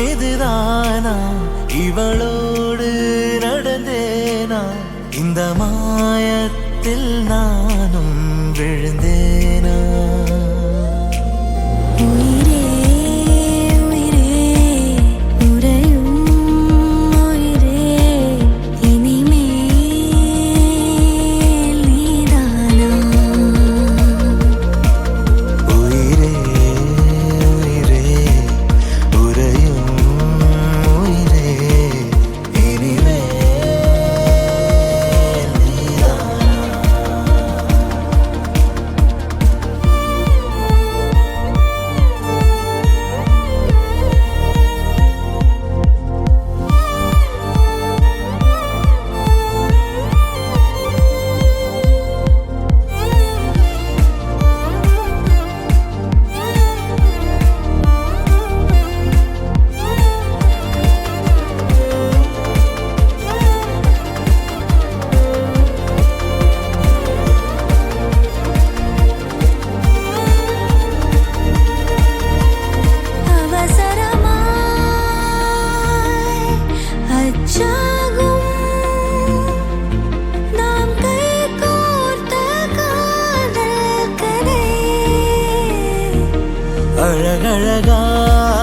இதுதானா இவளோடு நடந்தேனா இந்த மாயத்தில் நானும் விழுந்தேனா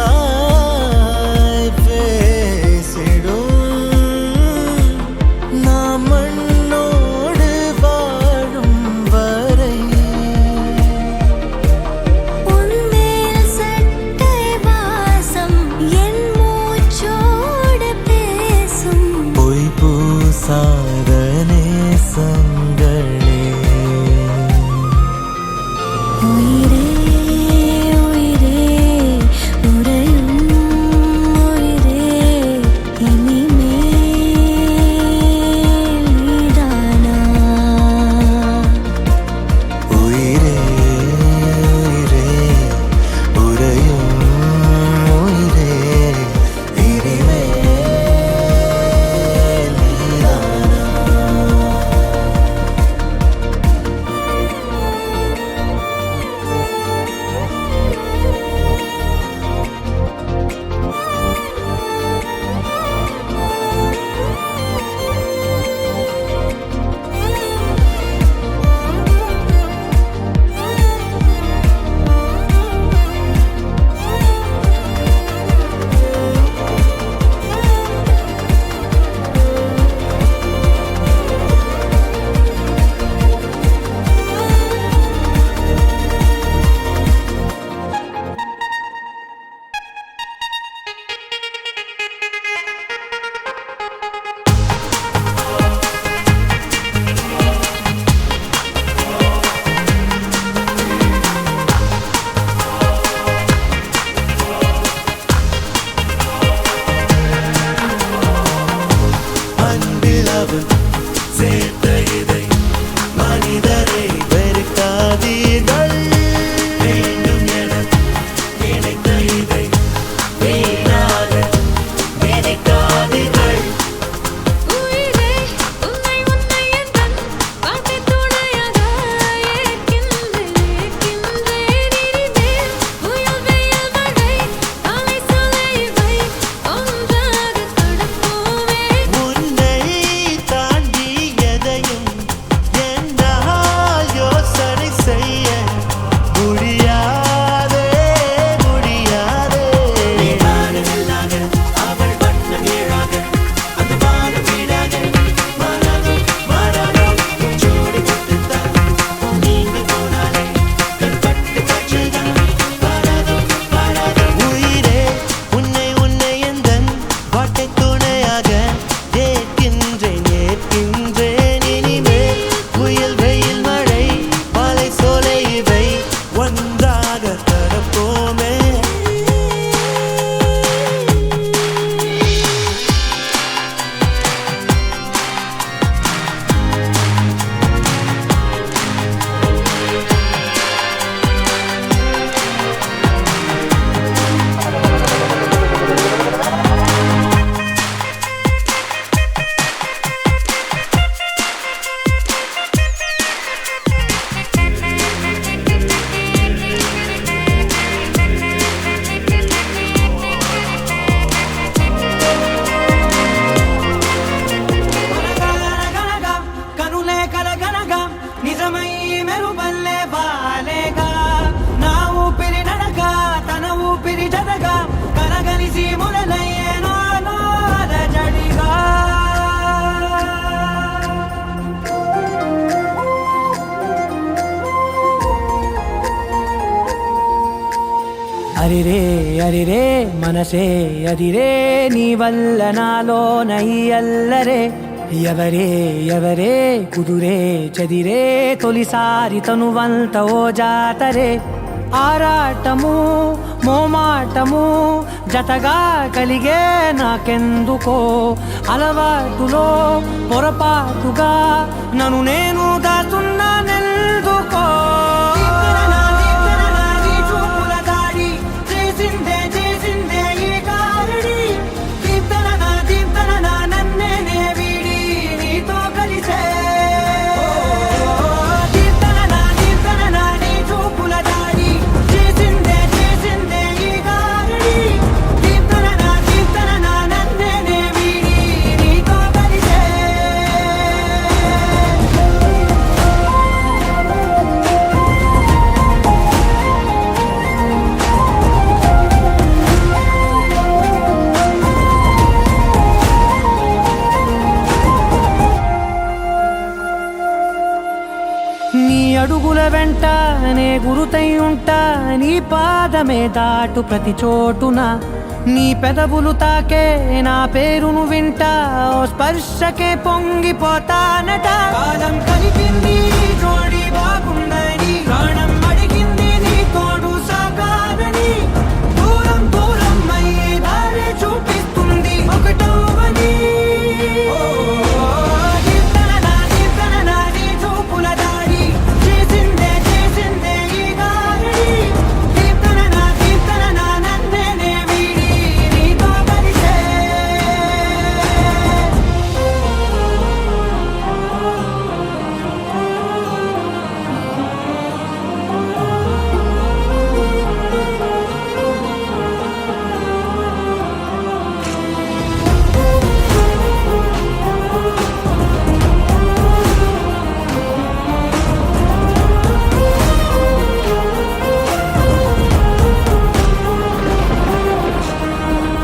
அழகழகாய் பேசிடும் நாம் மண்ணோடு வாழும் வரை உன்மேல் சட்டை வாசம் என் மூச்சோடு பேசும் பொய் பூசாத நேசங்களே சேர்த்த இதை மனிதரை வெறுக்காதீர்கள் வேண்டும் என நினைத்த இதை வீணாக நினைக்காதீர்கள் உயிரே உன்னை உன்னை எந்தன் பாட்டை துணையாக ஏற்கின்றேன் இனிமேல் புயல் வெயில் மழை அலை சொலை இவை ஒன்றாக கொடுப்போமே உன்னை தாண்டி எதை అరిరే అరిరే మనసే అదిరే నీ వల్ల నాలో నయ్యల్లరే ఎవరే ఎవరే కుదురే చదిరే తొలిసారి తనువంత ఓ జాతరే ఆరాటము మోమాటము జతగా కలిగే నాకెందుకో అలవాటులో పొరపాటుగా నన్ను నేను దాచున్నానెందుకో నీ అడుగుల వెంట నే గురుతై ఉంటా నీ పాదమే దాటు ప్రతి చోటున నీ పెదవులు తాకే నా పేరును వింటా ఓ స్పర్శకే పొంగిపోతానట కాలం కలిపింది జోడి బాగుందని ప్రాణం అడిగింది నీ తోడు సాగాలని దూరం దూరం అయ్యే దారి చూపిస్తుంది ఒకటవని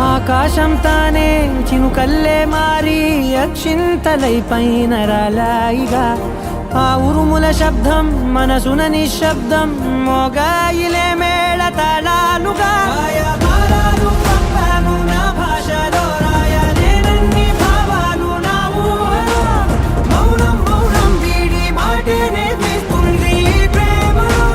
ఆకాశం తానే చినుకల్లే మారి అక్షింతలై పైన రాలాయిగా ఆ ఉరుముల శబ్దం మనసున నిశ్శబ్దం మోగాయిలే మేళ తాళాలుగా నా భాషలో రాయలేనన్ని భావాలు నా ఊహలో మౌనం మౌనం వీడి మాటే నేర్పిస్తుంది ప్రేమలో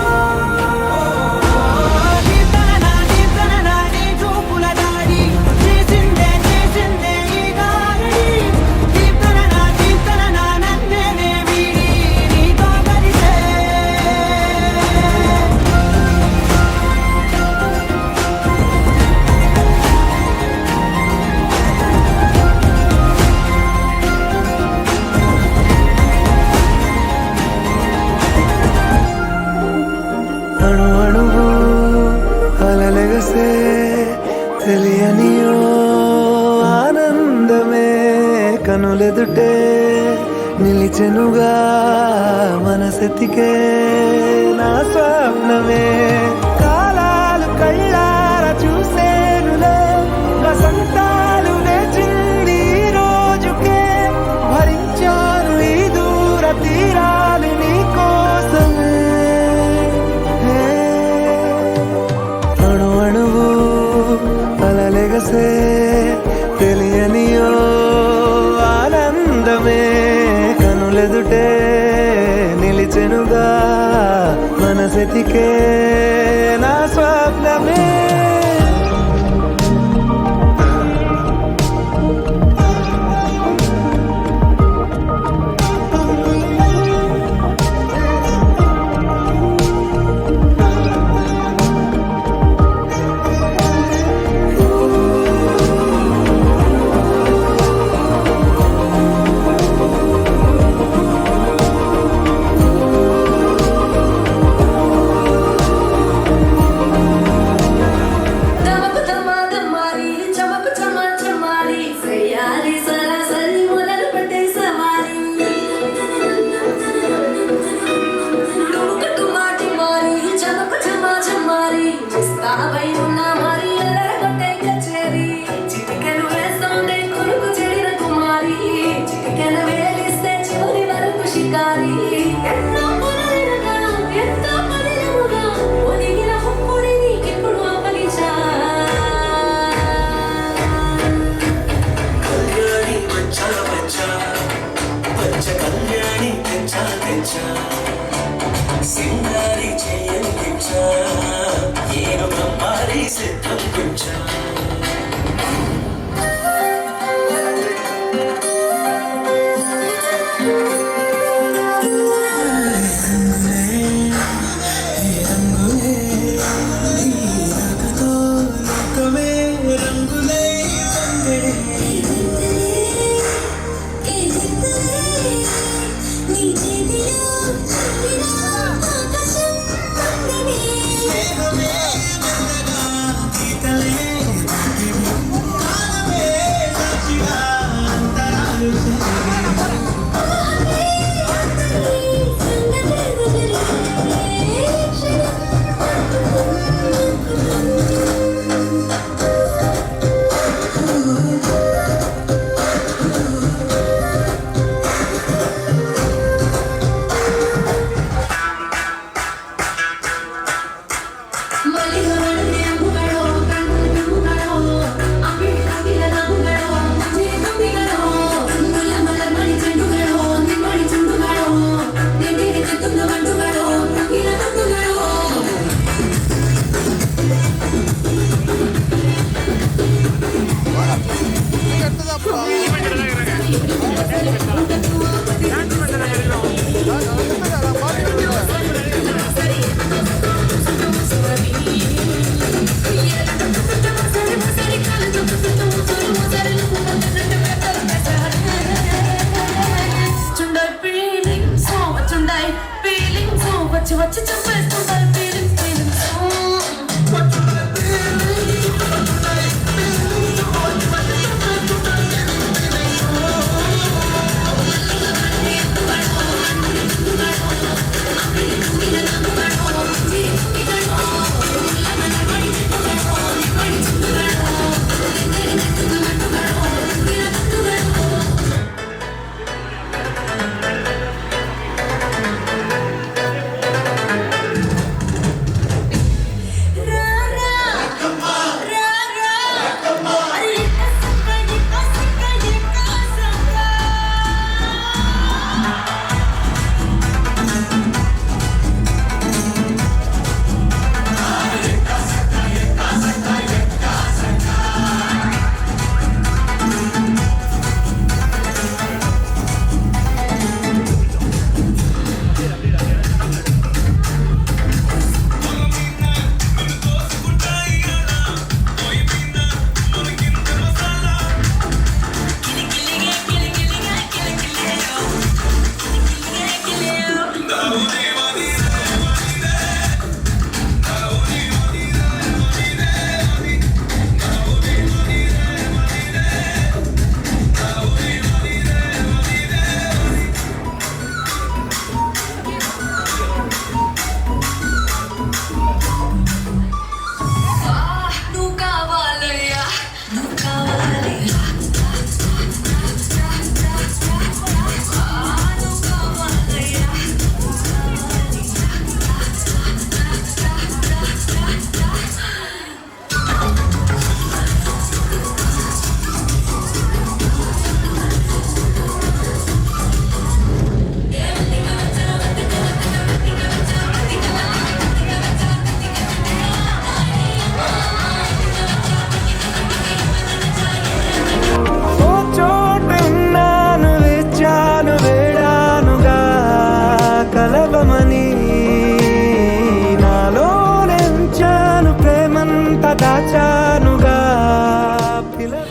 అణు అణువు అలలెగసే తెలియనియో ఆనందమే కనులెదుటే నిలిచెనుగా మనసెతికే నా స్వప్నమే కాలాలు కళ్ళార చూసేనులే వసంతాలు వేచింది ఈ రోజుకే భరించాను ఈ దూర తీరాలు నీ కోసమే అణు అణువు అలలెగసే తెలియనియో ఆనందమే కనులెదుటే నిలిచెనుగా మనసెతికే నా స్వప్నమే వచ్చి చంపేస్తుంటారు ఫీలింగ్స్ ఫీలింగ్స్ ఓ చోటున్నాను వేచాను వేడానుగా కలవమని నాలో నెంచాను ప్రేమంత దాచానుగా పిలవ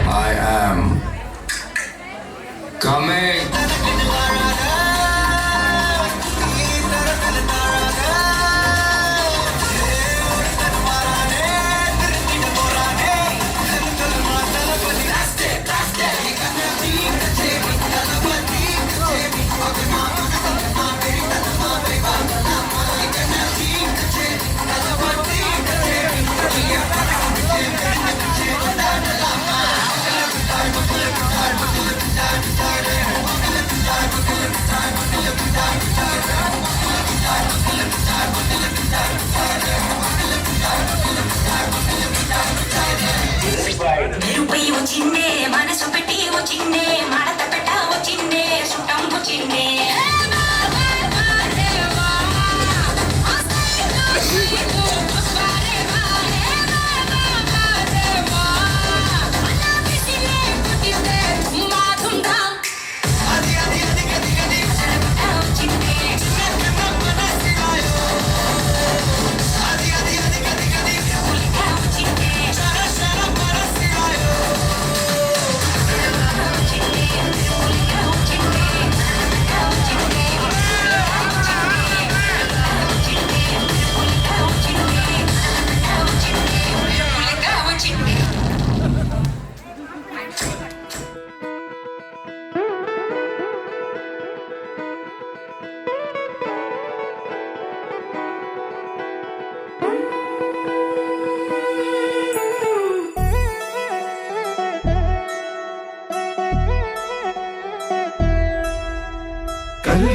I am coming. నిరుపై వచ్చిందే మనసు పెట్టి వచ్చిందే మడత పెట్ట వచ్చిందే సుట్టం వచ్చిందే వచ్చిందే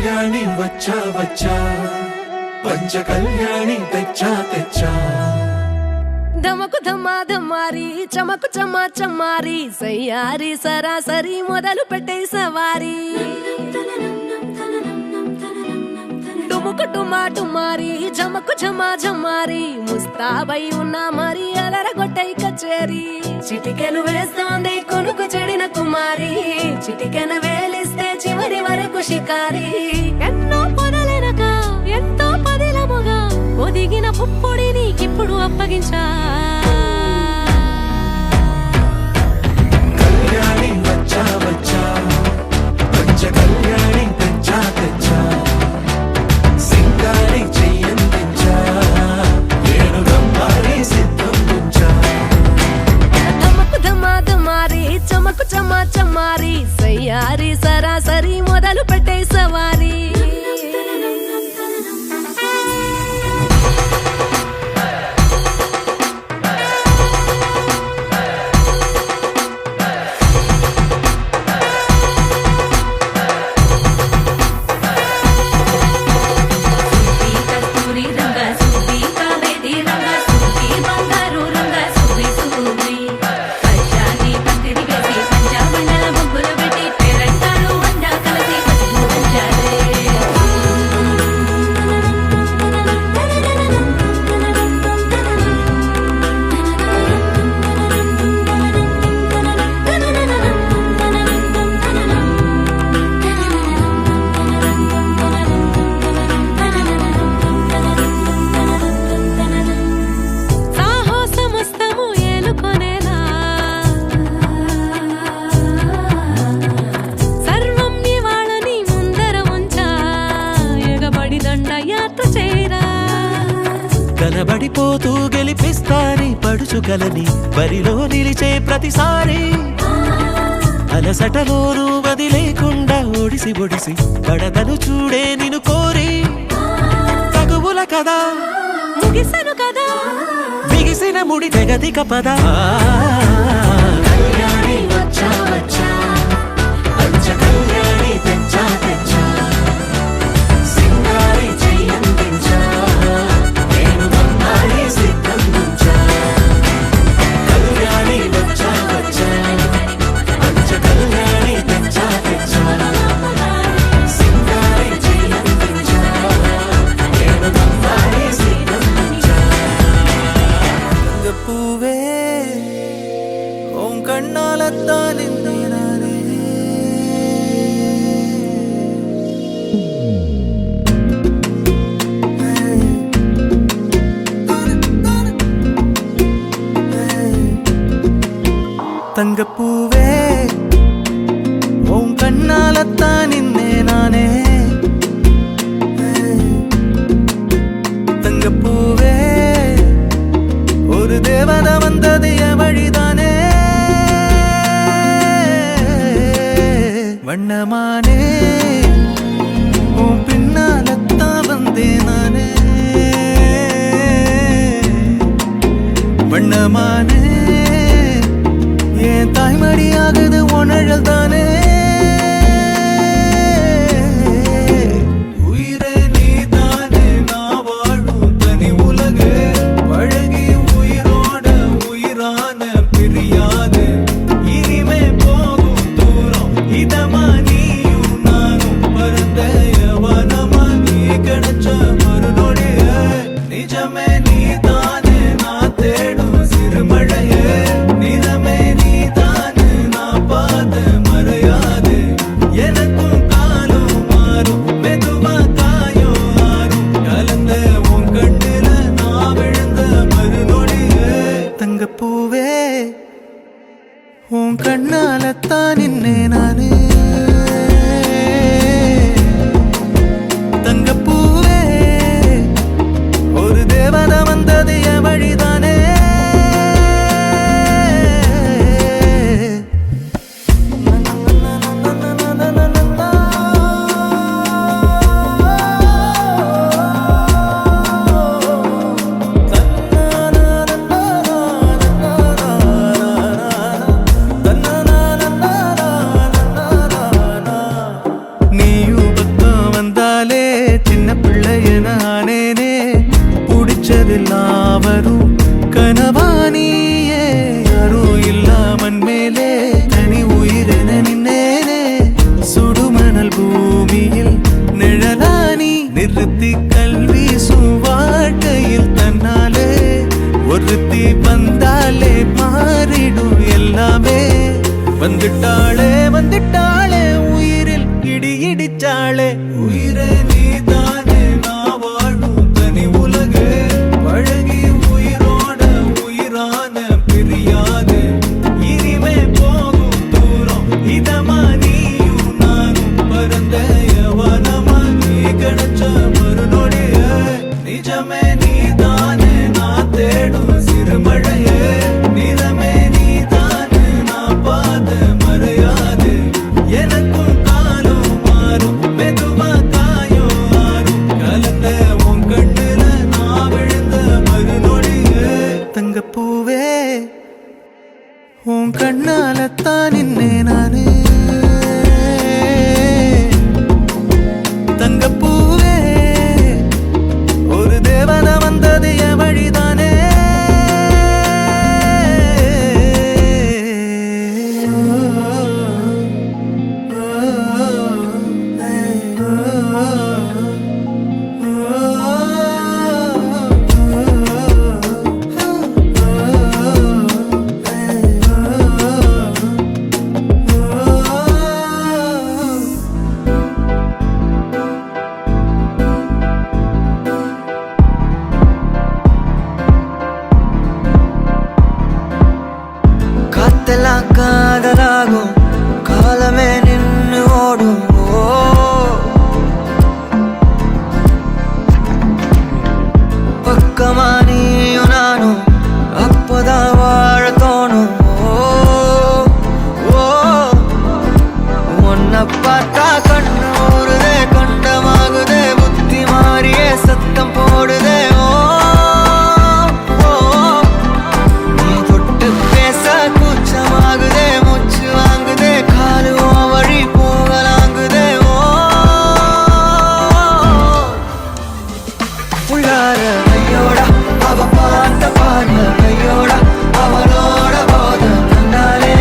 కళ్యాణి వచ్చా వచ్చా పంచ కళ్యాణి తెచ్చా తెచ్చా ధమకు ధమా ధమారి చమకు చమా చమారి సయ్యారి సరాసరి మొదలు పెట్టే సవారి డుముకు డుమా డుమారి జమకు ఝమా ఝమారి ముస్తాబై ఉన్నా మరి అదరగొట్టై కచేరి చిటికెను వేస్తోంది కొనుకు చెడిన కుమారి చిటికెను వేలిస్తే చివరి వరకు షికారి ఎన్నో పొదలెనక ఎంతో పదిలముగా ఒదిగిన పుప్పొడి నీకిప్పుడు అప్పగించా కళ్యాణి వచ్చా వచ్చా పంచ కళ్యాణి తెచ్చా తెచ్చా సింగారి చెయ్యందించా నేను గమ్మారి సిద్ధం ఉంచా ధమకు ధమా ధమారి చమకు చమా చమారి సయ్యారి సరాసరి మొదలు పెట్టే సవారి కస్తూరి రంగ సుబ్బి కావేరి రంగ సుబ్బి బంగారు రంగ సుబ్బి సుబ్బి పంచాని పందిరి వేసి పంచామండల ముగ్గులు పెట్టి పేరంటారు అండా కలిసి పసుపు పంచాలే సాహసమస్తము ఏలుకొనేలా సర్వం ఇవాళని ముందర ఉంచా ఎగబడి దండయాత్ర చేరా కనబడిపోతూ గెలిపిస్తాని పడుచుకలని బరిలో నిలిచే ప్రతిసారి అలసటలోనూ వదిలేకుండా ఒడిసి ఒడిసి పడతను చూడే నిన్ను కోరి తగువుల కదా ముగిసెను కదా బిగిసిన ముడి తెగదిక పద కళ్యాణి వచ్చా వచ్చా పంచ కళ్యాణి తెచ్చా తెచ్చా సింగారి చెయ్యందించా నేను గమ్మారి సిద్ధం ఉంచా కళ్యాణి వచ్చా వచ్చా పంచ కళ్యాణి తెచ్చా తెచ్చా సింగారి చెయ్యందించా నేను గమ్మారి సిద్ధం ఉంచా പൂവേ ഓം കണ്ണാലത്താലിന്ദിനാനേ തങ്കപ്പൂവേ ഓം കണ്ണാലത്താനിന്നേ നാനേ തങ്കപ്പൂവേ ஒரு தேவதை வந்தது என் வழிதானே வண்ணமானே உன் பின்னாலத்தான் வந்தேன் நானே வண்ணமானே என் தாய்மடியாகுது உணழல் தானே உயிரே நீதானே நான் வாழும் தனி உலகு பழகி உயிரோட உயிரான பிரியாது இனிமே போகும் தூரம் இதமா நீயும் நானும் பரந்த யவனமா நீ கிடைச்ச மறுநொடிய நிஜமே நீதானே நான் தேடும் சிறுமழையே நிறமே நீதானே நான் பார்த்த மறையா நினைப்பதெல்லாம் வரும் கனவானியே யாரோ இல்லாமன் மேலே தனி உயிரென நின்னேனே சுடுமணல் பூமியில் நிழலானி நிறுத்தி கல்வி வாழ்க்கையில் தன்னாலே ஒருத்தி வந்தாலே மாறிடும் எல்லாமே வந்துட்டாளே வந்துட்டாளே உயிரில் இடி இடிச்சாளே உயிரே நீதானே நான் வாழும் தனி உலகு பழகி உயிரோட உயிரான பிரியாது இனிமே போகும் தூரம் இதமா நீயும் நானும் பரந்த யவனமா நீ கிடைச்ச மறுநொடிய நிஜமே நீதானே நான் தேடும் சிறுமழையே நிறமே நீதானே நான் பாத மறையாது எனக்கும் காலம் மாறும் மெதுவா காயம் மாறும் கலந்த உன் கண்ணுல நான் விழுந்த மறுநொடியே தங்கப்பூவே உன் கண்ணாலத்தான் நின்னே நானு தங்கப்பூவே ஒரு தேவன வந்தது என் வழிதானே காத்தெல்லாம் காதலாகும் காலமே நின்று ஓடும் பக்கமா நீயும் நானும் அப்பதான் வாழ தோணும் உன்னை பார்த்தா கண்ணு ஊறுதே கண்டமாகுதே புத்தி மாறியே சத்தம் போடுதே நீ தொட்டு பேச கூச்சமாகுதே மூச்சு வாங்குதே காலு வழி போகலாங்குதே உள்ளார ஐயோடா அவ பார்த்த பார்வை ஐயோடா அவளோட போத கண்ணாலே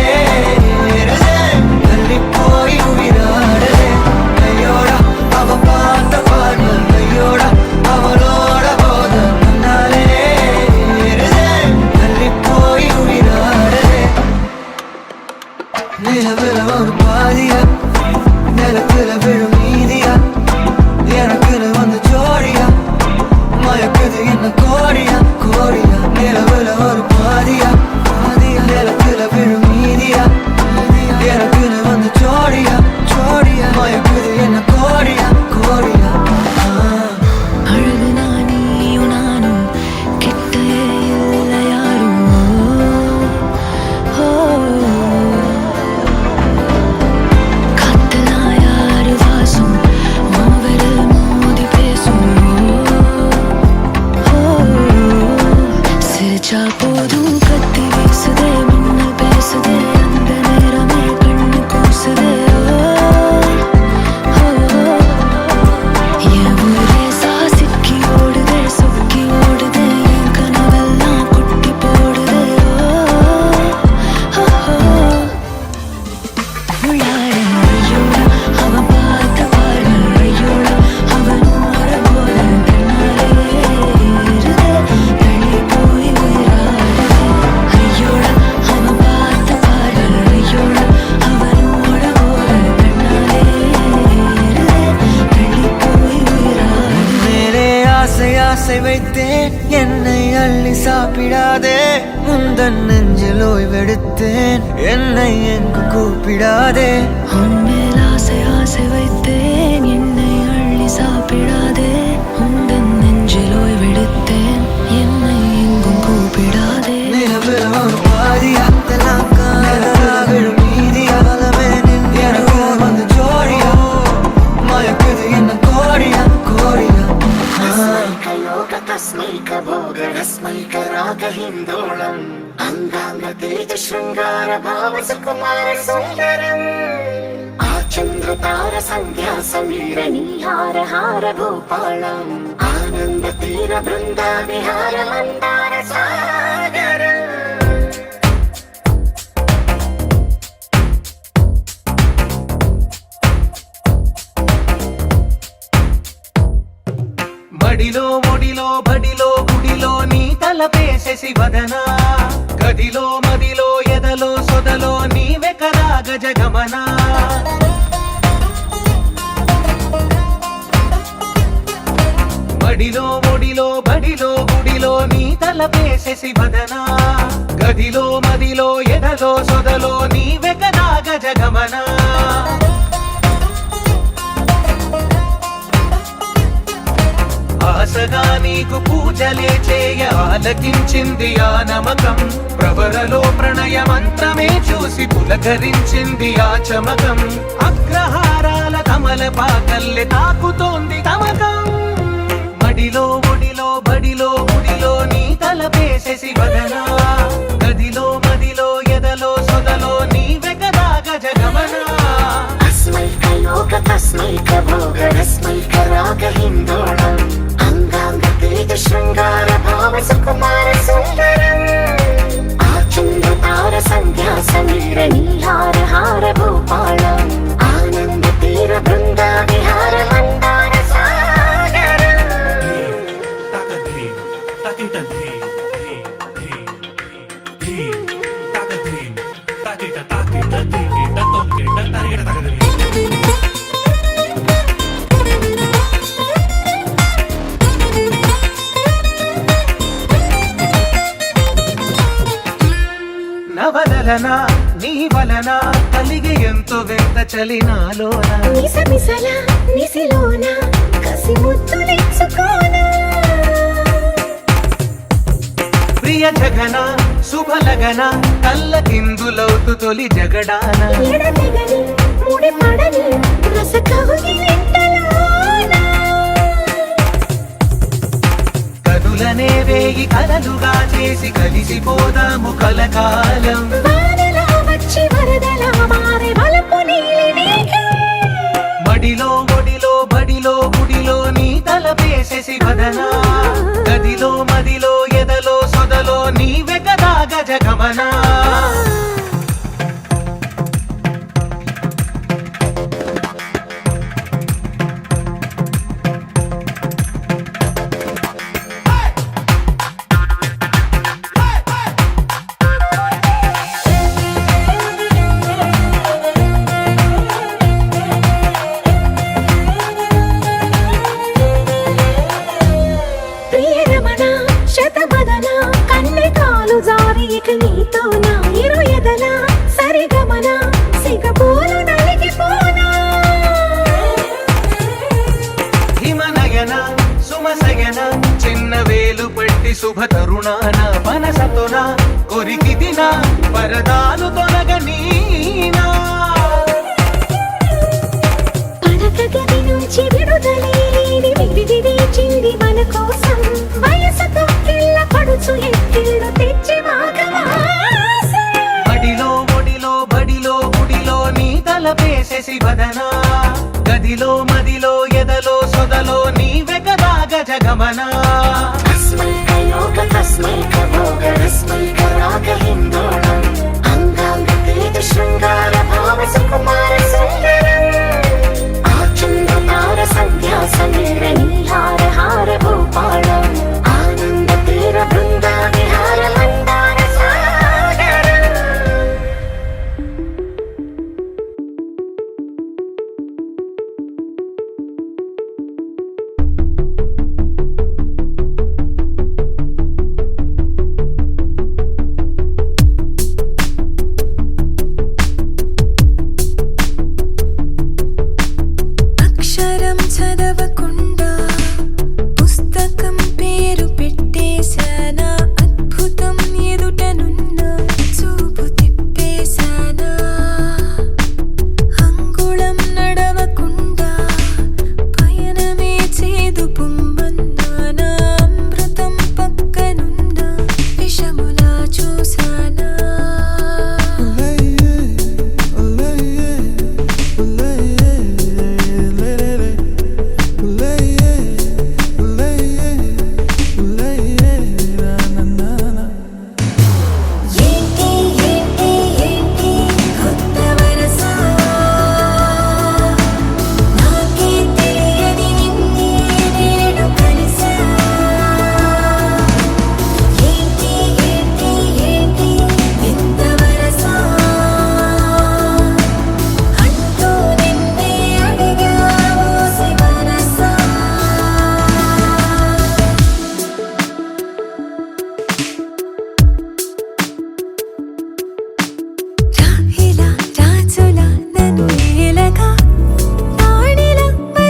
தள்ளி போய் உயிராடுதே ஐயோடா அவ பார்த்த பார்வை ஐயோடா அவளோட போத கண்ணாலே தள்ளி போய் உயிராடுதே நிலவுல ஒரு பாதியா நிலத்துல விழும் மீதியா எனக்குன்னு வந்து ஜோடியா மயக்குது என்ன கோடியா கோடியா நிலவுல ஒரு பாதியா பாதியா நிலத்துல விழும் மீதியா எனக்குன்னு வந்து ஜோடியா ஜோடியா மயக்குது என்ன கோடியா கோடியா அழகு நானியும் நானும் கிட்டே இல்லை யாரும் காத்தெல்லாம் யாரு வாசம் மோவிரல் மோதி பேசும் சிரிச்சா போதும் கத்தி வீசுதே மின்னல் பேசுதே அந்த நேரமே கண்ணு கூசுதே என் ஊரே சாசிக்கி ஓடுதே சொக்கி ஓடுதே என் கனவெல்லாம் குட்டி போடுதே உள்ளார ஐயோடா அவன் பார்த்த பார்வை ஐயோடா அவனோட போல கண்ணாலே ஏறுதே தள்ளி போய் உயிராடுதே ஐயோடா அவன் பார்த்த பார்வை ஐயோடா அவனோட போல கண்ணாலே ஏறுதே தள்ளி போய் உயிராடுதே மேலே ஆசை ஆசை வைத்தேன் என்னை அள்ளி சாப்பிடாதே முந்தன் நெஞ்சில் ஓய்வெடுத்தேன் என்னை எங்கு கூப்பிடாதே உன்மேல் ஆசை ஆசை வைத்தேன் என்னை அள்ளி சாப்பிடாதே உந்தன் நெஞ்சில் ஓய்வெடுத்தேன் என்னை எங்கும் கூப்பிடாதே நிலவுல ஒரு பாதியா தெல்லாம் காதலா விழும் மீதியா காலமே நின்று எனக்கு வந்து ஜோடியா மயக்குது என்ன கோடியா கோடியா तस्मैक भोगरस्मैक रागहिन्दोळम् अङ्गाङ्ग तेज शृङ्गार भाव सुकुमार सुन्दरम् आचन्द्र చంద్రతార సంధ్యా సమీరణి హార హార భూపాళం ఆనంద తీర బృంద విహార మందార సాగరం బడిలో ఒడిలో బడిలో గుడిలో నీ తలపేసేసి వదనా గదిలో మదిలో ఎదలో సొదలో నీవే కదా గజగమనా బడిలో ఒడిలో బడిలో గుడిలో నీ తలపేసేసి వదనా గదిలో మదిలో ఎదలో సొదలో నీవే కదా గజగమనా ఆశగా నీకు పూజలే చేయ ఆలకించింది ఆ నమకం ప్రవరలో ప్రణయ మంత్రమే చూసి పులకరించింది ఆ చమకం అగ్రహారాల కమల పాకల్లె తాకుతోంది తమకం మడిలో ఒడిలో బడిలో గుడిలో నీ తలపేసేసి వదనా గదిలో మదిలో ఎదలో సొదలో నీవే కదా గజగమనా అస్మైకలోక తస్మైక భోగరస్మైక రాగ హిందోళం అంగాంగ తేజ శృంగార భావ సుకుమార సుందరం ఆచంద్రతార సంధ్యా సమీరణి హార హార భూపాళం ఆనంద తీర బృంద విహార మందార సాగరం నవలన నీ వలన కలిగి ఎంతో వింత చలినాలోన నిసమిసల నిసిలోన కసి ముద్దులిచ్చుకోన ప్రియ జగన శుభలగన కళ్ళకిందులవుతు తొలి జగడాన ఎడతెగని ముడి పడని రస కవుగిలింతలోన కదులనే వేయి కలలుగా చేసి కలిసిపోదాము కలకాలం వానలా వచ్చి వరదలా మారే వలపు నీలి మేఘం మడిలో ఒడిలో బడిలో గుడిలో నీ తలపేసేసి వదనా గదిలో మదిలో ఎదలో సొదలో నీవే కదా గజగమనా ప్రియరమణ శతబదన కన్నెకాలు జారి ఇక నీతో నా ఇరు ఎదల సరిగమన సిగపోలు నలిగిపోనా హిమనయన సుమసయన చిన్న వేలు పట్టి శుభ తరుణాన మనసతోన కొరికి దిన వరదాలు తొలగనీనా పడక గది నుంచి విడుదలేని విడిది వేచింది మన కోసం వయసుతో కిళ్ళ పడుచు ఎత్తిళ్ళు తెచ్చి మాగవాసే బడిలో ఒడిలో బడిలో గుడిలో నీ తలపేసేసి వదనా గదిలో మదిలో ఎదలో సొదలో నీవే కదా గజగమనా అస్మైకలోక తస్మైక భోగరస్మైక రాగ హిందోళం అంగాంగ తేజ శృంగార భావ సుకుమార సుందరం ఆచంద్రతార సంధ్యా సమీరణి హార హార భూపాళం ఆనంద తీర బృంద విహార మందార సాగరం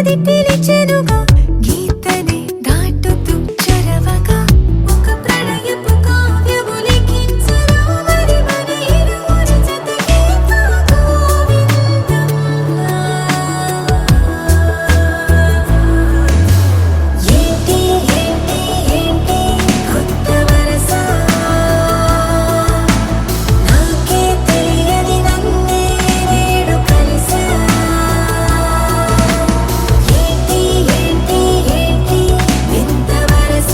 మది పిలిచెనుగా గీతనే దాటుతూ చరవగా ఒక ప్రణయపు కావ్యము లిఖించరా మరి మన ఇరువురి జతకే గోవిందంలా ఏంటి ఏంటి ఏంటి కొత్త వరస నాకే తెలియని నన్నే నేడు కలిసా ఏంటి ఏంటి ఏంటి వింత వరస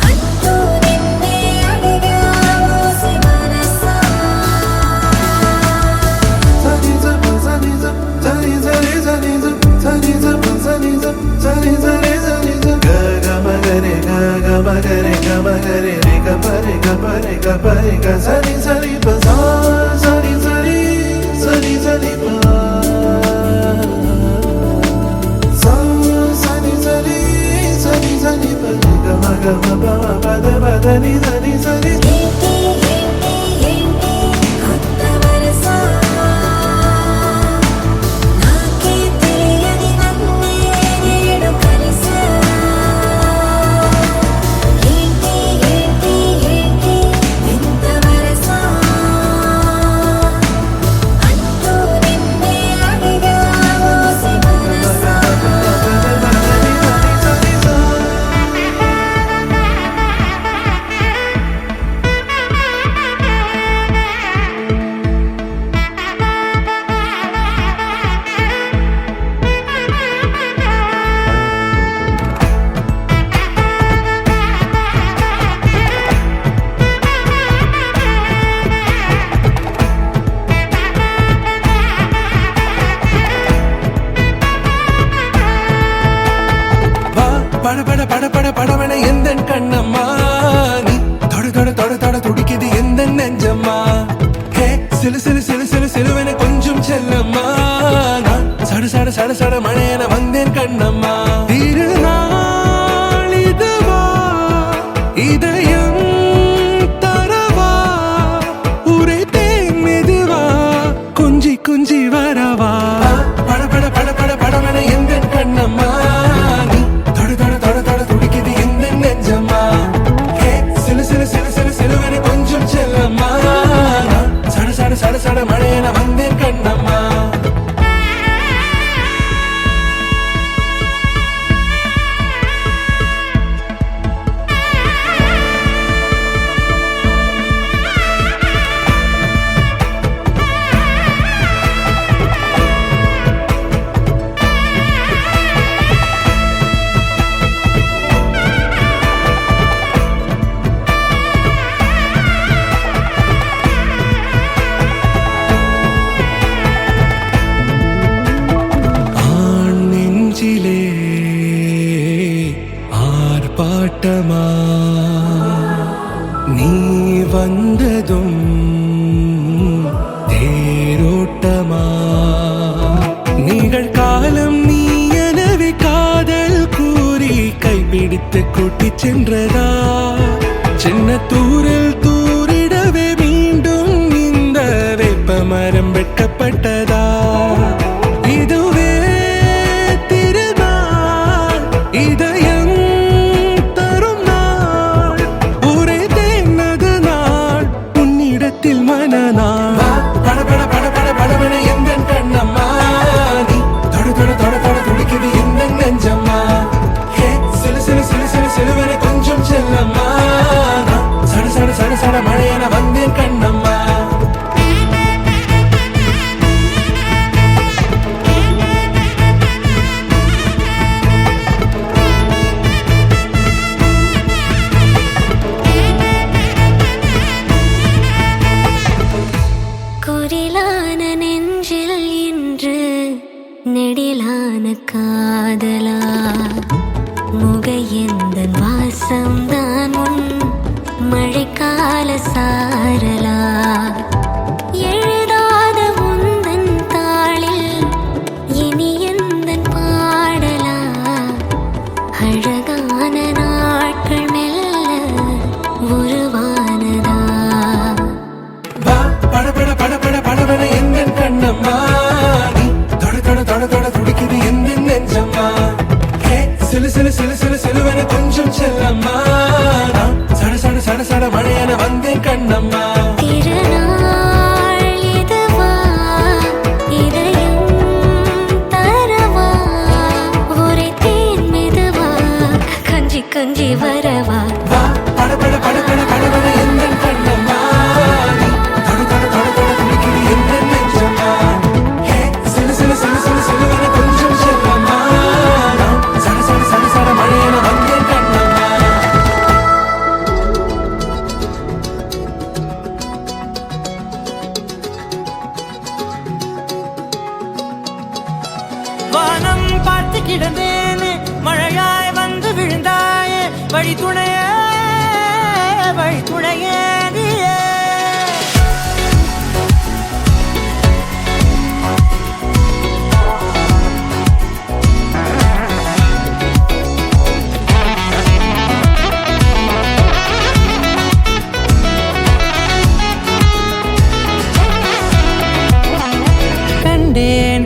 అంటూ నిన్నే అడిగా మోసి మనసా ఏంటి ఏంటి ఏంటి కొత్త వరస నాకే తెలియని నన్నే నేడు కలిసా ఏంటి ఏంటి ఏంటి వింత వరస అంటూ నిన్నే అడిగా మోసి మనసా வா பட பட பட பட படவன எந்தன் கண்ணம்மா நீ தொட தொட தொட தொட துடிக்குது எந்த நெஞ்சம்மா ஹே சிலு சிலு சிலு சிலு சிலுவன கொஞ்சம் செல்லம்மா நான் சட சட சட சட மழையன வந்தேன் கண்ணம்மா திருநாள் இதுவா இதயம் தரவா உரைத்தேன் மெதுவா கொஞ்சி கொஞ்சி வரவா பட பட பட பட படவன எந்தன் கண்ணம்மா நீ தொட தொட தொட தொட துடிக்குது எந்த நெஞ்சம்மா ஹே சிலு சிலு சிலு சிலு சிலுவன கொஞ்சம் செல்லம்மா நான் சட சட சட சட மழையன வந்தேன் கண்ணம்மா ஆண் நெஞ்சிலே ஆர்ப்பாட்டமா நீ வந்ததும் தேரோட்டமா நிகழ்காலம் நீ எனவே காதல் கூறி கைப்பிடித்து கூட்டிச் சென்றதா சின்ன தூரில் தூரிடவே மீண்டும் இந்த வேப்பமரம் வெட்கப்பட்டதா இதுவே திருநாள் இதயம் தரும் நாள் உரைத்தேனது நாள் உன்னிடத்தில் மனநாள் பட பட பட பட படவன எந்தன் கண்ணம்மா நீ தொட தொட தொட தொட துடிக்குது எந்த நெஞ்சம்மா ஹே சிலு சிலு சிலு சிலு சிலுவன கொஞ்சம் செல்லம்மா நான் சட சட சட சட மழையன வந்தேன் கண்ணம்மா குரிலான நெஞ்சில் இன்று நெடிலான காதலா முகையெந்தன் வாசம்தான் உன் மழைக்கால சாரலா எழுதாத உந்தன் தாளில் இனி எந்தன் பாடலா அழகான நாட்கள் மெல்ல உருவானதா வா பட பட பட பட படவன எந்தன் கண்ணம்மா நீ தொட தொட தொட வானம் பார்த்து கிடந்தேனே மழையாய் வந்து விழுந்தாயே வழி துணையே நீயே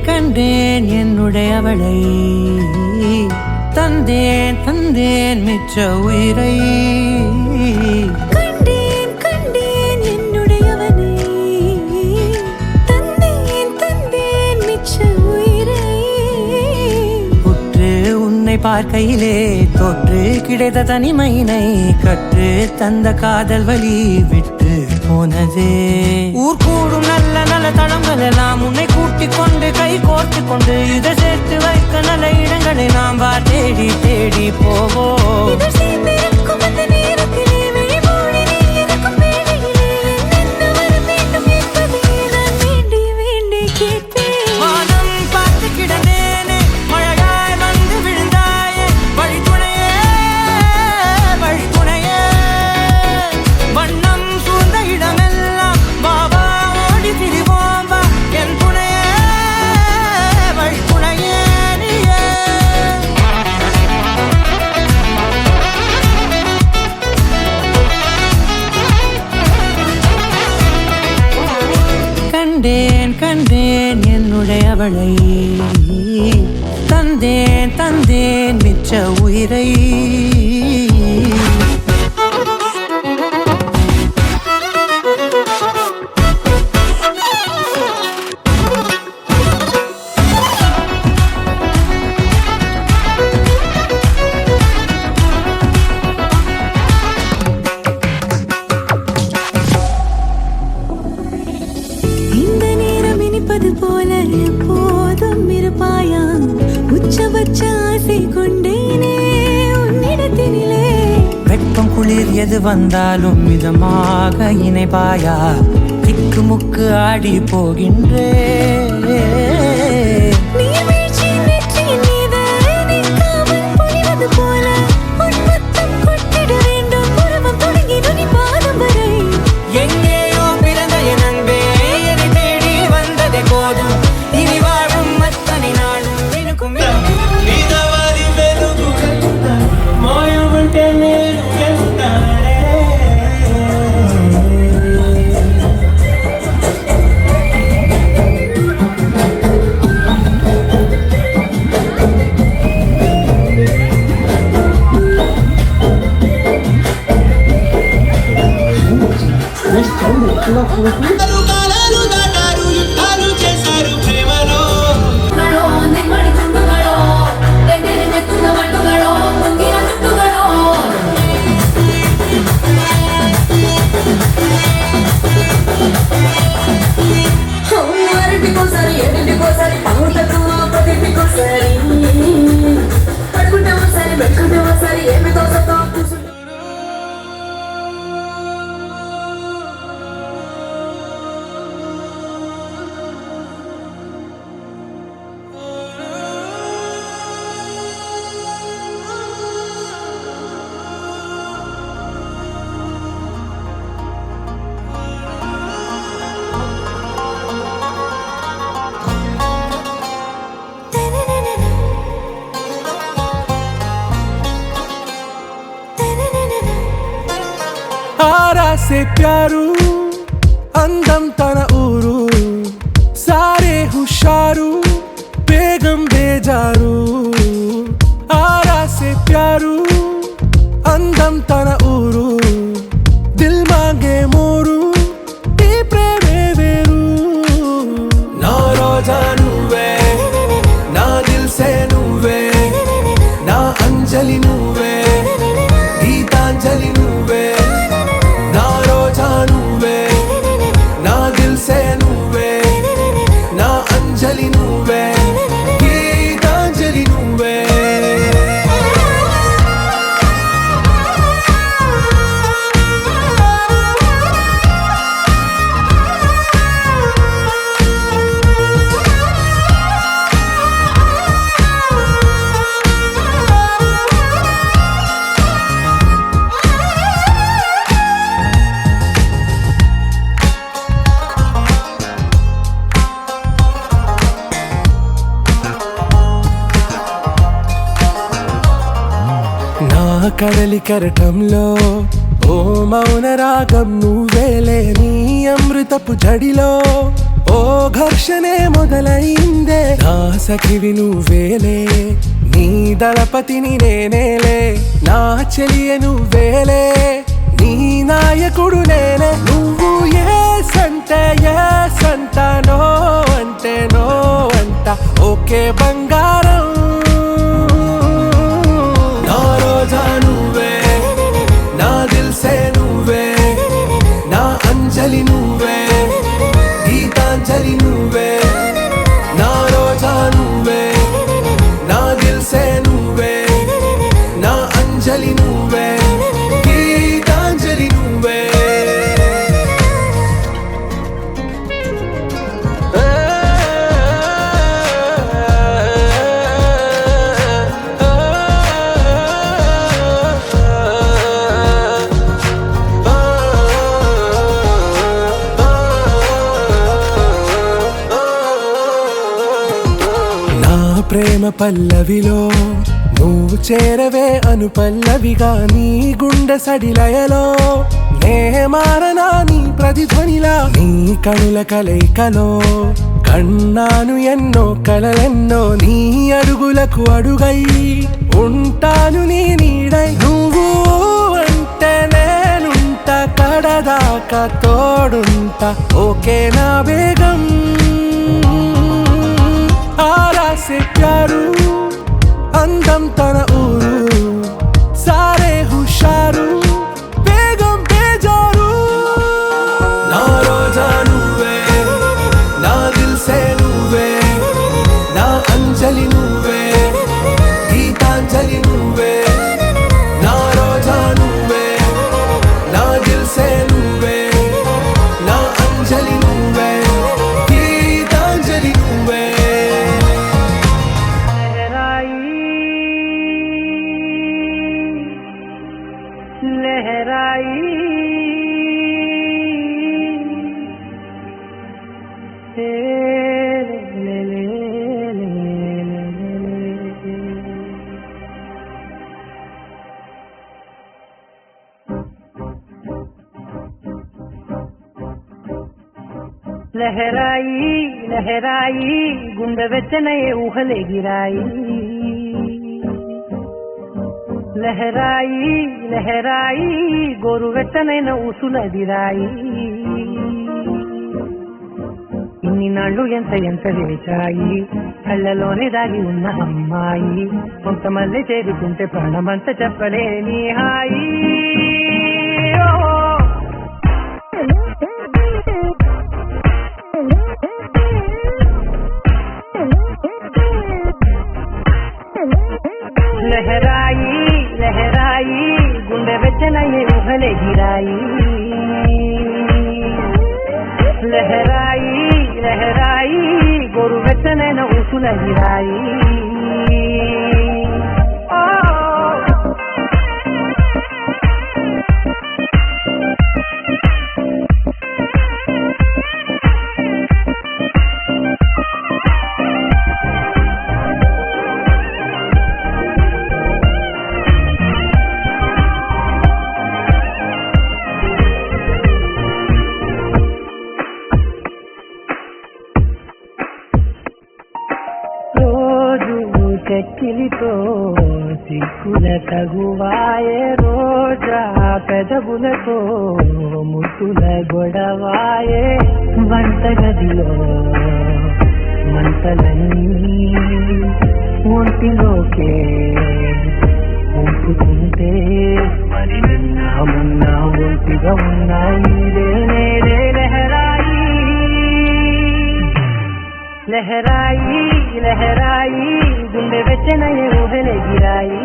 கண்டேன் என்னுடையவளை தந்தேன் மிச்ச உயிரை கண்டேன் என்னுடையவனை தந்தேன் மிச்ச உயிரை உற்று உன்னை பார்க்கையிலே தொற்று கிடைத்த தனிமையினை கற்று தந்த காதல் வழி விட்டு போனதே ஊர் கூடும் நல்ல நல்ல தளங்கள் எல்லாம் உன்னை கூட்டிக் கொண்டு கை கோர்த்து கொண்டு இதை சேர்த்து வைக்க நல்ல இடங்களை நாம் வா தேடி தேடி போவோம் வானம் பார்த்து கிடந்தேனே மழையாய் வந்து விழுந்தாயே வழி துணையே வண்ணம் சூழ்ந்த இடமெல்லாம் பாவா ஓடி திரிவோம் வா என் துணையே வழி துணையே நீயே கண்டேன் என்னுடையவளை தந்தேன் மிச்ச உயிரை இந்த நேரம் இனிப்பது போல எப்போதும் இருப்பாயா உச்சபட்ச ஆசை கொண்டேனே உன்னிடத்தினிலே வெப்பம் குளிர் எது வந்தாலும் மிதமாக இணைப்பாயா திக்கு முக்கு ஆடி போகின்றே நீர்வீழ்ச்சி நெற்றியின் மீது நிற்காமல் பொழிவது போல உன் முத்தம் கொட்டிட வேண்டும் உருவம் தொடங்கி நுனி பாதம் வரை எங்கேயோ பிறந்த என் அன்பே என்னை தேடி வந்ததே போதும் இனி வாழும் அத்தனை நாளும் இருக்கும் ನೆಮ್ಮಡಿ ತುಂಡುಗಳು ನೆತ್ತಿನ ಮಣ್ಣುಗಳು ಮುಂಗಿನ ತುಟ್ಟುಗಳು అరటికోసారి ఎన్నింటికోసారి పగుటకు ప్రతికోసారి పడుకుంటే ఒకసారి పెట్టుకుంటే ఒకసారి ఏమి తోసతో ఆరాసే ప్యారు అందం తన ఊరు సారే హుషారు బేగం బేజారు ఆరాసే ప్యారు అందం తన ఊరు దిల్ మాంగే మోరు ఈ ప్రేమే వేరు నా రోజా నువ్వే నా దిల్ సే నువ్వే నా అంజలి నువ్వే గీతాంజలి నువ్వే నా రోజా నువ్వే నా దిల్ సే నువ్వే నా అంజలి నువ్వే గీతాంజలి నువ్వే కడలి కెరటంలో ఓ మౌన రాగం నువ్వేలే నీ అమృతపు జడిలో ఓ ఘర్షణే మొదలైందే నా సఖివి నువ్వేలే నీ దళపతిని నేనేలే నా చెలియ నువ్వేలే నీ నాయకుడు నేనే నువ్వు ఏ సంట నో అంటే నో అంట ఓకే బంగారం నా రోజా నువ్వే నా దిల్సే నువ్వే నా అంజలి నువ్వే గీతాంజలి నువ్వే నా రోజా నువ్వే నా దిల్సే నువ్వే నా అంజలి నువ్వే గీతాంజలి నువ్వే ప్రేమ పల్లవిలో నువ్వు చేరవే అను పల్లవిగా నీ గుండె సడిలయలో నే మారనా నీ ప్రతిధ్వనిలా నీ కనుల కలయికలో కన్నాను ఎన్నో కలలెన్నో నీ అడుగులకు అడుగై ఉంటాను నీ నీడై నువ్వు అంటే నేనుంట కడదాకా తోడుంటా ఓకే నా వేగం आरा से प्यारू अंदम तन ऊरू सारे हुशारू बेगम बेजारू ना रोजा नुवे ना दिल से नुवे ना अंजलि नुवे गीतांजलि नुवे ना रोजा नुवे ना दिल से नुवे ना अंजलि नुवे गीतांजलि नुवे लहराई लहराई गुंड वेचनये ऊहले गिराई लहराई लहराई गोरु వెచ్చనైన ఊసులదిరాయి ఇన్ని నాళ్ళు ఎంత ఎంత వేచాయి కళ్ళలోనే దాగి ఉన్న అమ్మాయి కొంతమంది చేరుకుంటే ప్రాణమంతా చెప్పలేని హాయి लहराई लहराई गुंडे वेचनये ऊहले गिराई लहराई लहराई गोरु वेचनैन ऊसुलदिराई చెక్కిలితో సిక్కుల తగువాయే రోజా పెదవులతో ముట్టుల గొడవాయే వంటగదిలో మంటలన్నీ ఒంటిలోకే ఉంటుకుంటే మరి నిన్నా మొన్న ఒంటిగా ఉన్నాయి నేనే లహరాయి लहराई लहराई गुंडे वेचनये ऊहले गिराई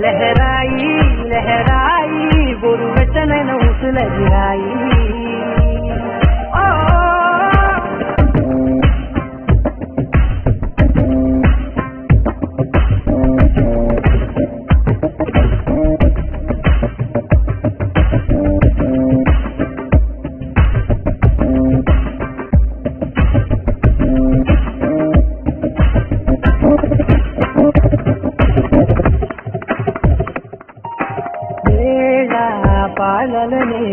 लहराई लहराई गोरु वेचनैन ऊसुलदिराई కావాలనే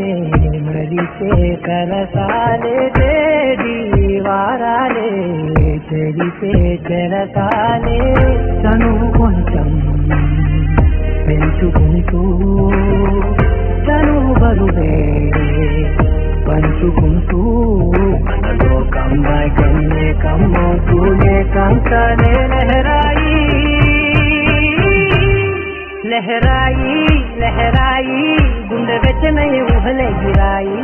మరిచే కలసాలే తేడి వారాలే చెరిపే చెరసాలే తను కొంచెం పెంచుకుంటూ తను బరువే పంచుకుంటూ మనలో కమ్మాయి కన్నే కమ్మవుతూనే కంతనే లహరాయి లహరాయి లహరాయి గుండె వెచ్చనై ఊహలే గిరాయి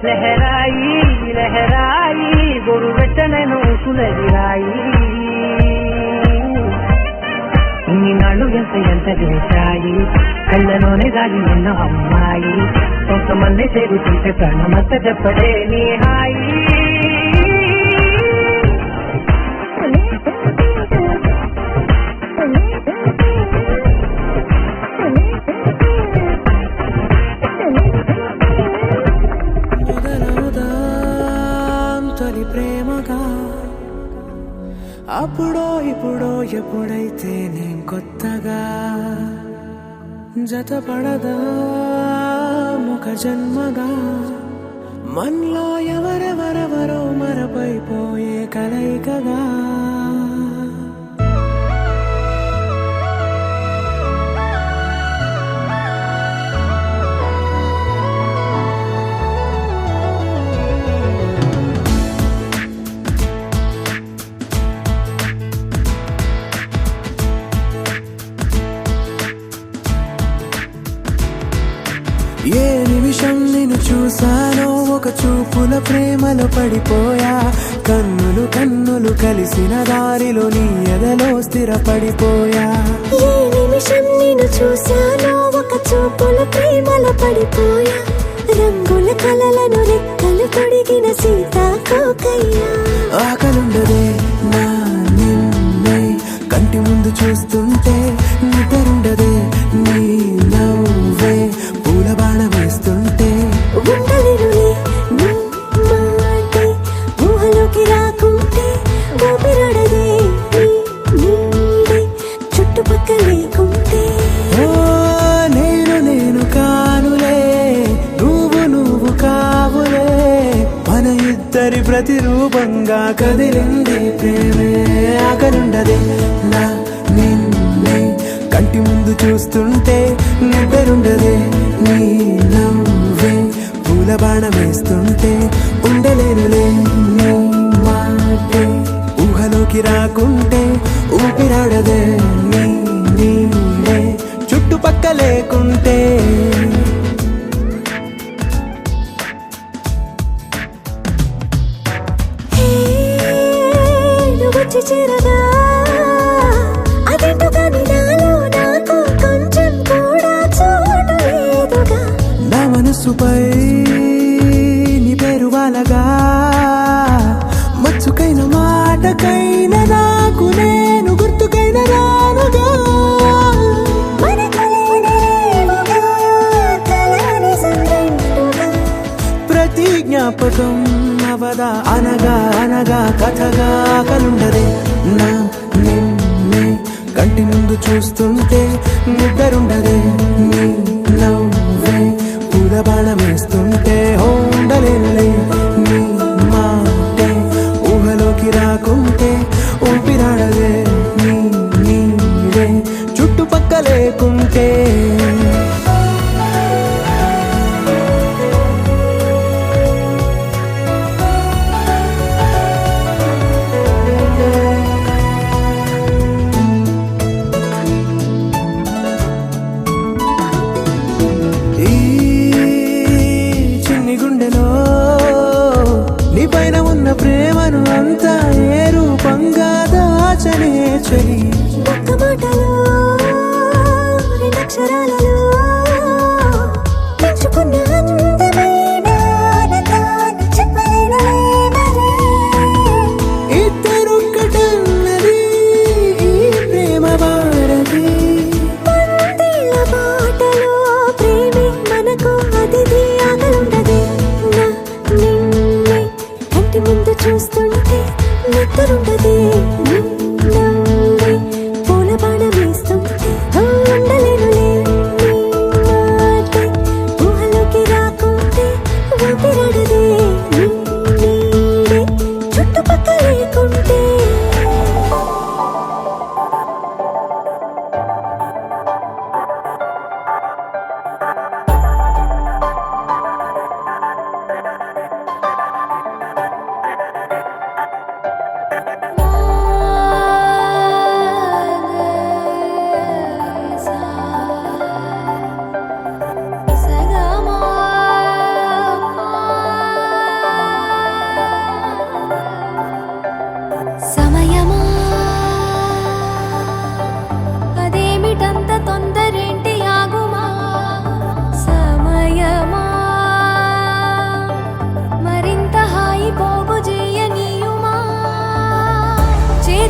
లహరాయి లహరాయి గొరు వెచ్చనై ఊసులే గిరాయి ఇన్ని నాళ్ళు ఎంత ఎంత చేశాయి కళ్ళలోనే దాగి ఉన్న అమ్మాయి కొంతమంది చేరుతుంటే ప్రాణమంత చెప్పడే నీ హాయి తొలి ప్రేమగా అప్పుడో ఇప్పుడో ఎప్పుడైతే నేను కొత్తగా జతపడదా ముఖ జన్మగా మనలో ఎవరెవరెవరో మరపైపోయే కలయికగా ఏ నిమిషం నిన్ను చూసానో ఒక చూపుల ప్రేమలో పడిపోయా కన్నులు కన్నులు కలిసిన దారిలో నీ ఎదలో స్థిరపడిపోయా ఏ నిమిషం నిన్ను చూశానో ఒక చూపుల ప్రేమలో పడిపోయా రంగుల కలలను రెక్కలు తొడిగిన సీతాకోకయ్యా ఆకలుండదే నా నిన్నే కంటి ముందు చూస్తుంటే నిద్రుండదే నీ నవ్వే పూల బాణ వేస్తుంటే ఉండలేనులే నీ మాటే ఊహలోకి రాకుంటే ఊపిరాడదే నీ నీడే చుట్టుపక్కల లేకుంటే ఓ నేను కానులే నువ్వు కావులే మన ఇద్దరి ప్రతిరూపంగా కదిలింది ప్రేమే ఆకలుండదే నా నిన్నే కంటి ముందు చూస్తుంటే నిద్రుండదే నీ నవ్వే పూల బాణ వేస్తుంటే ఉండలేనులే నీ మాటే ఊహలోకి రాకుంటే ఊపిరాడదే నీ నీడే చుట్టుపక్క లేకుంటే వచ్చి చేరగా అదేంటో కానీ నాలో నాకు కొంచెం కూడా చోటు లేదుగా నా మనసుపై నీ పేరు వాలగా మచ్చుకైన మాటకైన నాకు నేను గుర్తుకైన రానుగా మనకులేనేమోగా కలని సంగంటుగా ప్రతి జ్ఞాపకం అవదా అనగా అనగా కథగా కలుండదే నా నిన్నే కంటి ముందు చూస్తుంటే నిద్రుండదే నీ నవ్వే పూల బాణ వేస్తుంటే ఉండలేనులే నీ మాటే ఊహలోకి రాకుంటే ఊపిరాడదే నీ నీడే చుట్టుపక్క లేకుంటే ఈ చిన్ని గుండెలో నీ పైన ఉన్న ప్రేమను అంతా ఏ రూపంగా దాచనే చలి ఒక్క మాటలో రెండక్షరాలలో పెంచుకున్న అందమైన ఆనందాన్ని చెప్పలేనులే మరి. ఇద్దరొక్కటన్నది ఈ ప్రేమ భారతి పందిళ్ళ బాటలో ప్రేమే మనకు అతిథి ఆగలుండదే నా నిన్నే కంటి ముందు చూస్తుంటే నిద్రుండదే నీ నవ్వే పూల బాణ వేస్తుంటే ఉండలేనులే నీ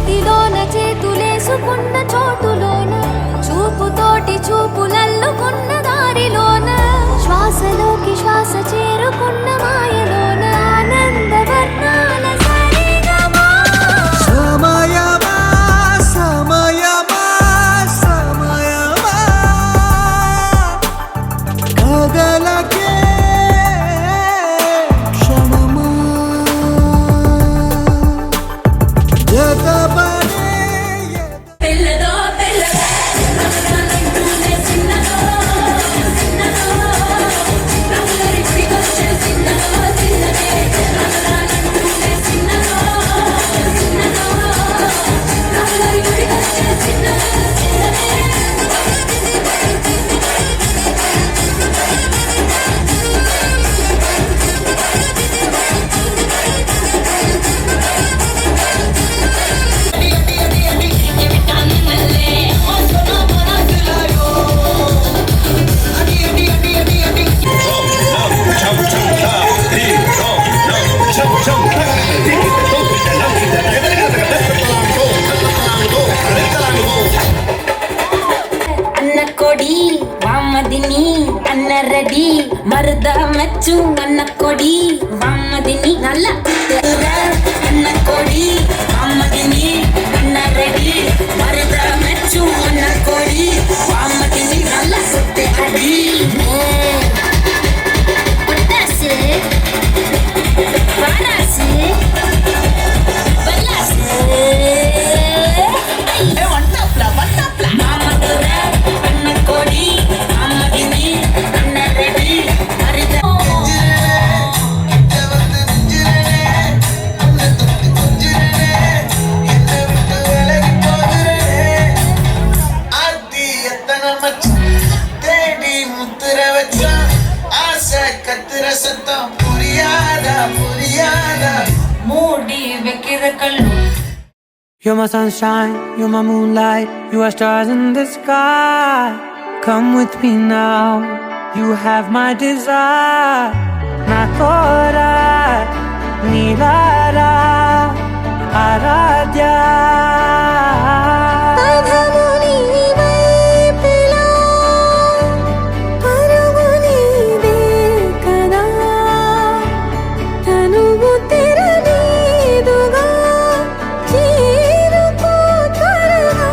చేతిలోన చేతులేసుకున్న చోటులోన చూపుతోటి చూపులల్లుకున్న దారిలోన శ్వాసలోకి శ్వాస చేరుకున్న మాయలోన ఆనంద వర్ణాల సరిగమా సమయమా సమయమా సమయమా కదలకే క్షణమా జగబడే పిల్లదో పిల్లగా రంగులంటూనే చిన్నదో చిన్నదో రంగులరిపికొచ్చే చిన్నదో చిన్నదే రంగులంటూనే చిన్నదో చిన్నదో రంగులరిపికొచ్చే చిన్నదో చిన్నదే అన్న కొడి వామదిని అన్న రెడీ మరుద మెచ్చు అన్న కొడి వామదిని నల్ల అన్న కొడి వామదిని అన్న రెడీ మరుద మెచ్చు అన్న కొడి వామదిని నల్ల సుత్తే అడి పొట్టాసు వారాసు బల్లాసు అన్న కొడి అమ్మదిని అన్న రెడీ మరిద మూడి వెక్కిర కళ్ళు You're my sunshine, you're my moonlight, you are stars in the sky. Come with me now, you have my desire. Nakora, Nilara, Aradhya. పదము నీవైపులా పరుగు నీదే కదా తనువు తెరనీదుగా చేరుకో త్వరగా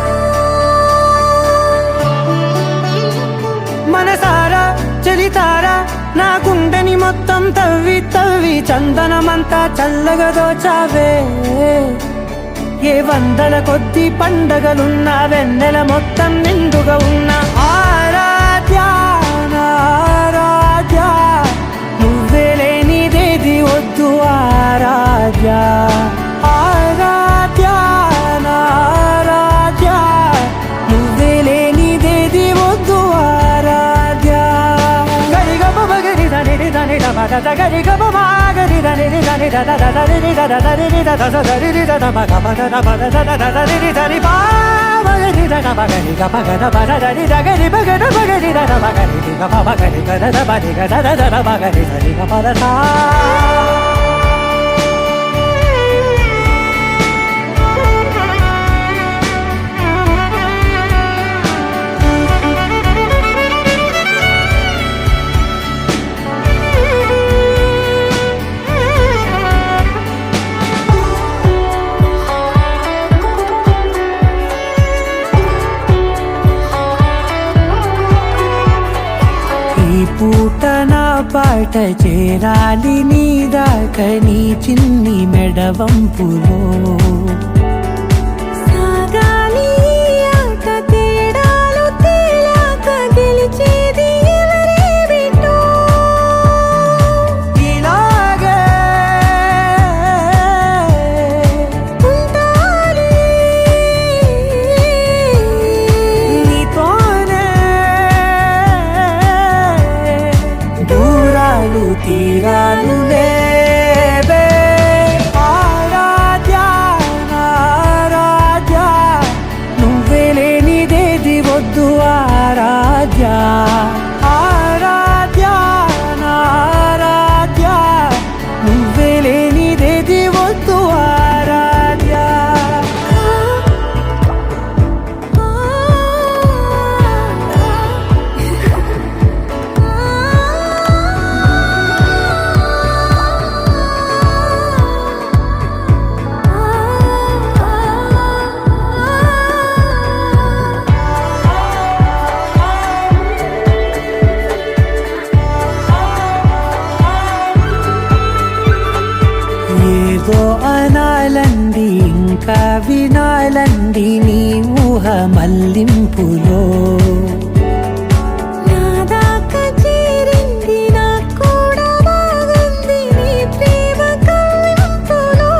మనసారా చలితారా నా గుండెని మొత్తం తవ్వి తవ్వి చందనమంతా చల్లగా దోచావే ఏ వందల కొద్ది పండగలున్న వెన్నెల మొత్తం నిండుగా ఉన్న ఆరాధ్య నా ఆరాధ్య నువ్వే లేనిదేది వద్దు ఆరాధ్య ఆరాధ్య నా ఆరాధ్య నువ్వే లేనిదేది వద్దు ఆరాధ్య గరిగ బగరి దని దని దద గరిగ మాగరి దని దని దద దని దద దని దద దని దద మగ పద పద దద దని దని బాగరి దద మగరి గ పగ పద దని దగరి బగర బగరి దద మగరి గ పగరి గ దద బని గ దద దద మగరి దని గ పద సా ఈ పూట నా పాట చేరాలి నీ దాకా నీ చిన్ని మెడవంపులో సాగాలి ఈ ఆట తేడాలు తేలాక గెలిచేది ఎవరేమిటో ఇలాగే ఉంటానే నీతోనే దూరాలు తీరాలు లేవే ఆరాధ్య నా ఏదో అనాలంది ఇంకా వినాలంది నీ ఊహ మల్లింపులో నా దాకా చేరింది నాకు కూడా బాగుంది నీ ప్రేమ కవ్వింపులో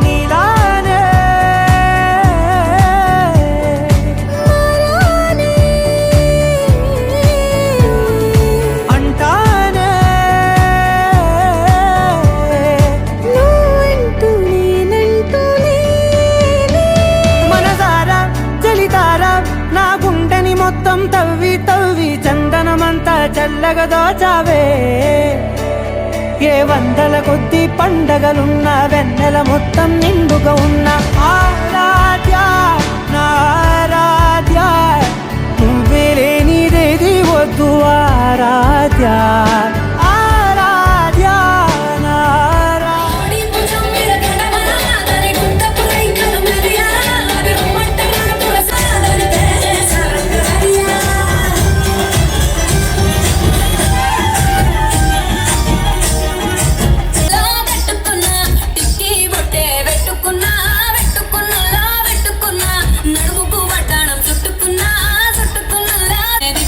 నీలానే మారానే అంటానే నువ్వంటూ నేనంటూ లేనే మనసారా చలితారా నా గుండెని మొత్తం తవ్వి తవ్వి చందనమంతా చల్లగా దోచావే ఏ వందల కొద్ది పండగలున్న వెన్నెల మొత్తం నిండుగా ఉన్న ఆరాధ్య నా ఆరాధ్య నువ్వే లేనిదేది వద్దు ఆరాధ్య ఆరాధ్య నా ఆరాధ్య కోడి భుజం మీద గడవన దాని గుంటపురై కనుమరియా అది రొమ్మంటగా పురసాదని దేశరంగరియా లా పెట్టుకున్నా టిక్కి బొట్టే పెట్టుకున్నా నడుముకు వడ్డాణం చుట్టుకున్నా దిద్దుకున్నా పెళ్లి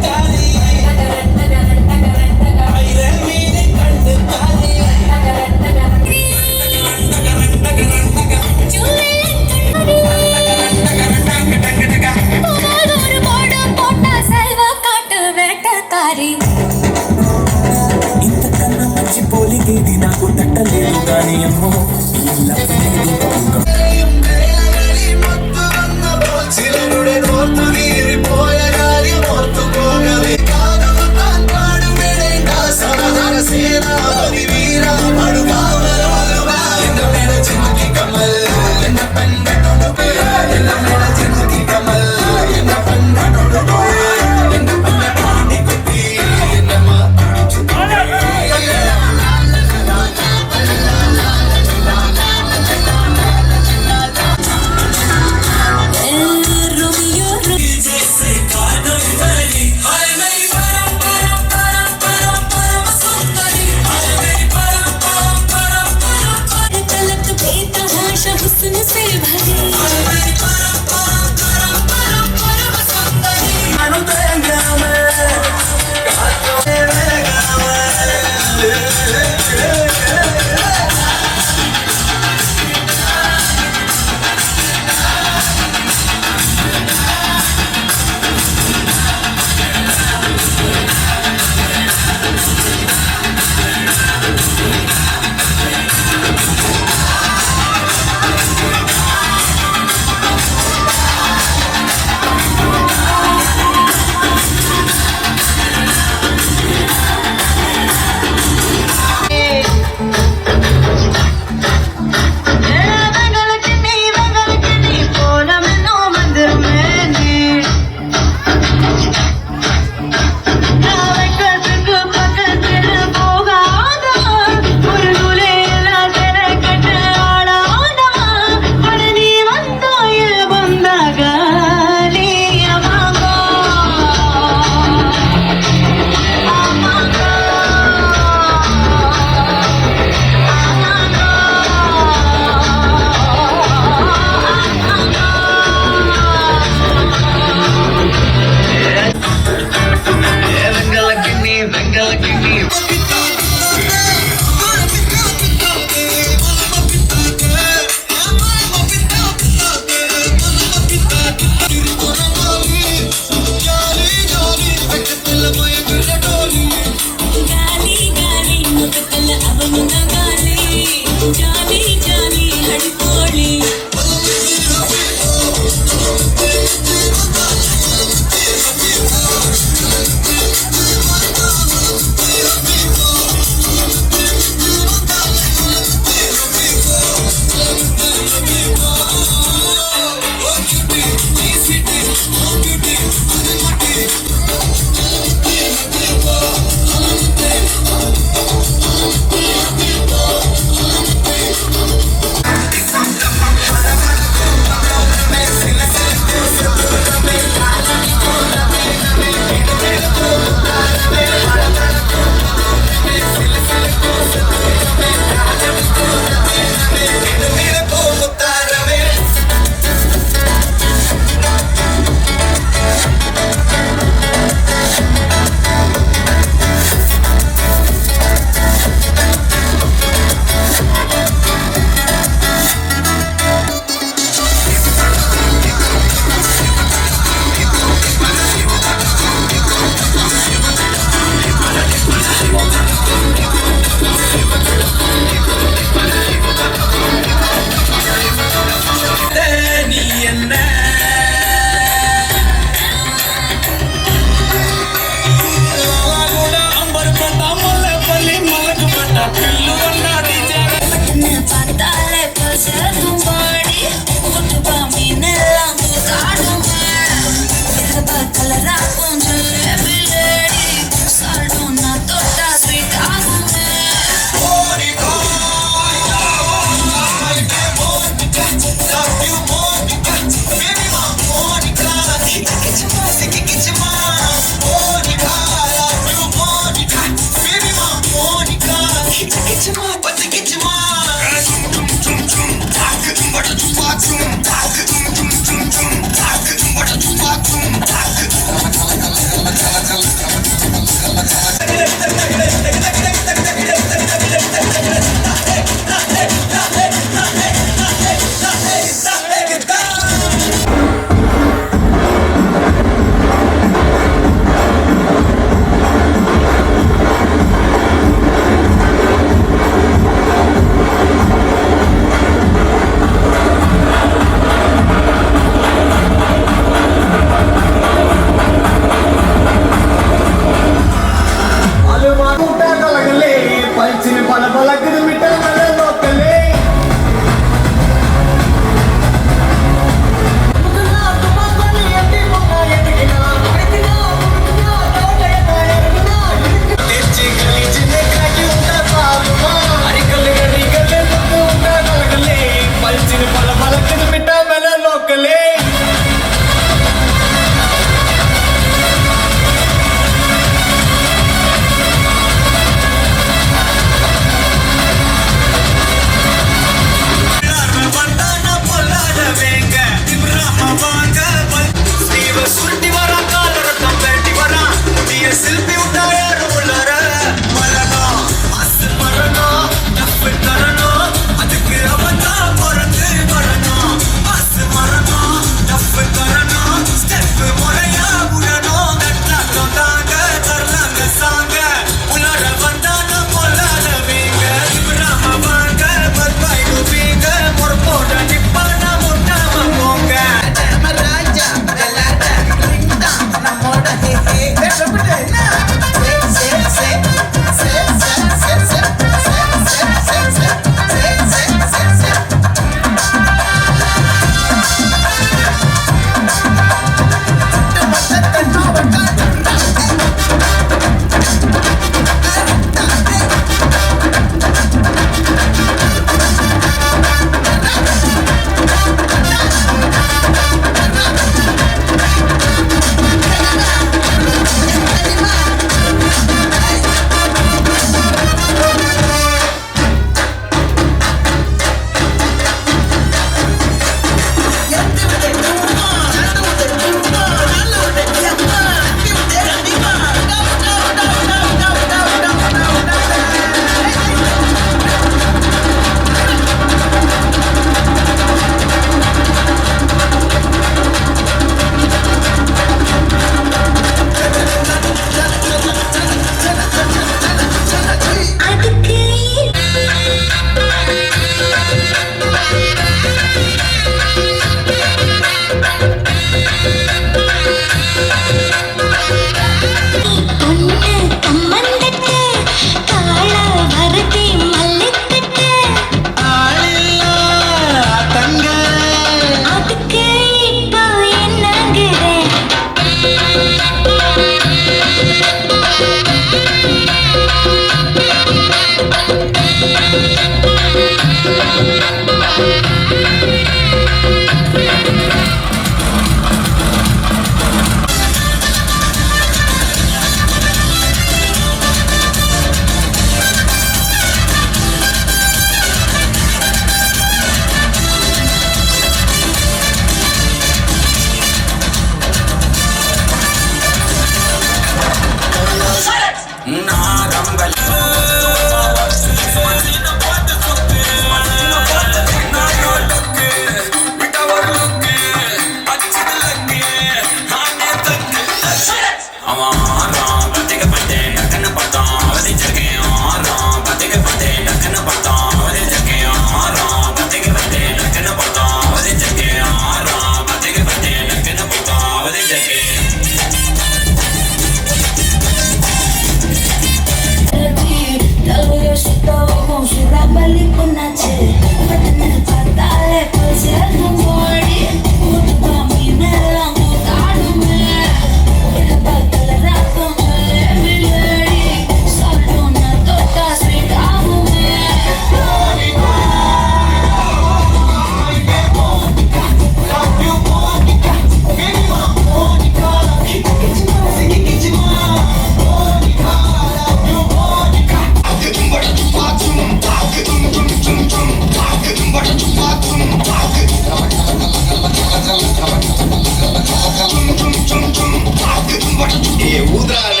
ஊதுறாத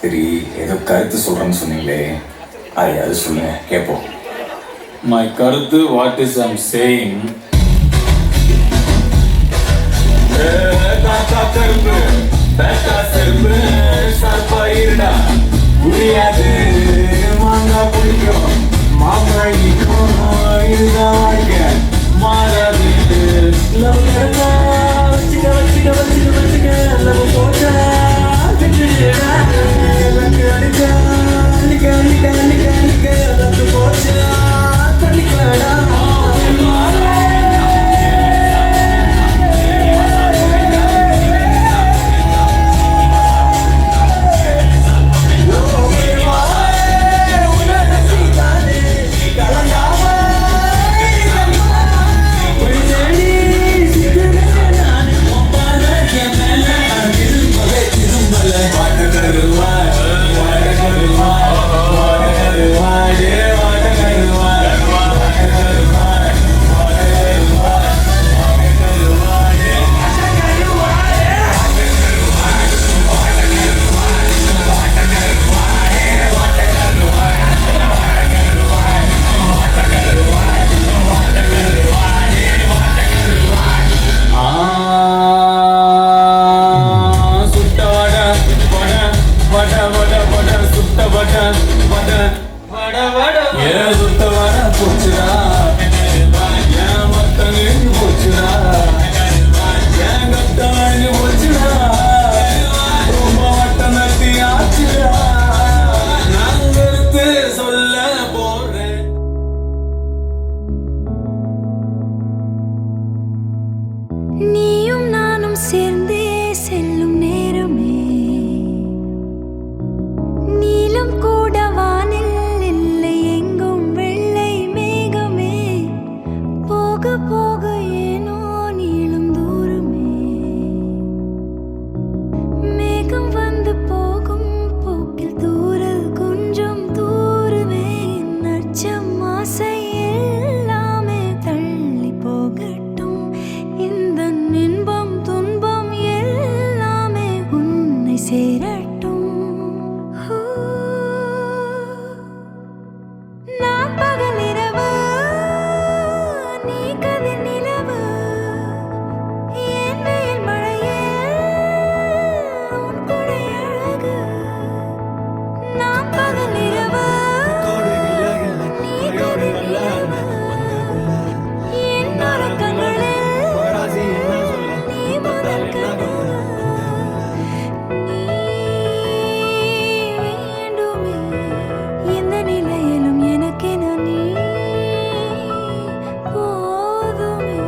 சரி ஏதோ கருத்து சொல்றேன்னு சொன்னீங்களே அது சொல்லுங்க கேட்போம். My கருத்து what is I'm saying கருப்பு பேட்டா செருப்பு சர்ப்பா இருடா புரியாது மாங்காய் பிடிக்கும் மாங்காய் இதுதான் வாழ்க்கை மாறாது லவ் வச்சுக்க வச்சுக்க வச்சுக்க வச்சுக்க லவ் போச்சா அடிக்க போச்சா தள்ளிக்கடா நீயும் நானும் சேர்ந்தே செல்லும் நேரமே நீலம் கூட வானில் இல்லை எங்கும் வெள்ளை மேகமே போக போக ஏனோ நீளும் தூரமே மேகம் வந்து போகும் போக்கில் தூரல் கொஞ்சம் தூரமே நச்சம் ஆசை எல்லாமே தள்ளி போகட்டும் இந்த இன்பம் துன்பம் எல்லாமே உன்னை சேரட்டும் ஹூ. நான் பகல் இரவு நீ கதிர் நிலவு என் வெயில் மழையே உன் கொடை அழகு நான் பகல் இரவு நீ கதிர் நிலவு என் உறக்கங்களில் நீ முதல் கனவு நீ வேண்டுமே எந்த நிலையிலும் எனக்கென நீ போதுமே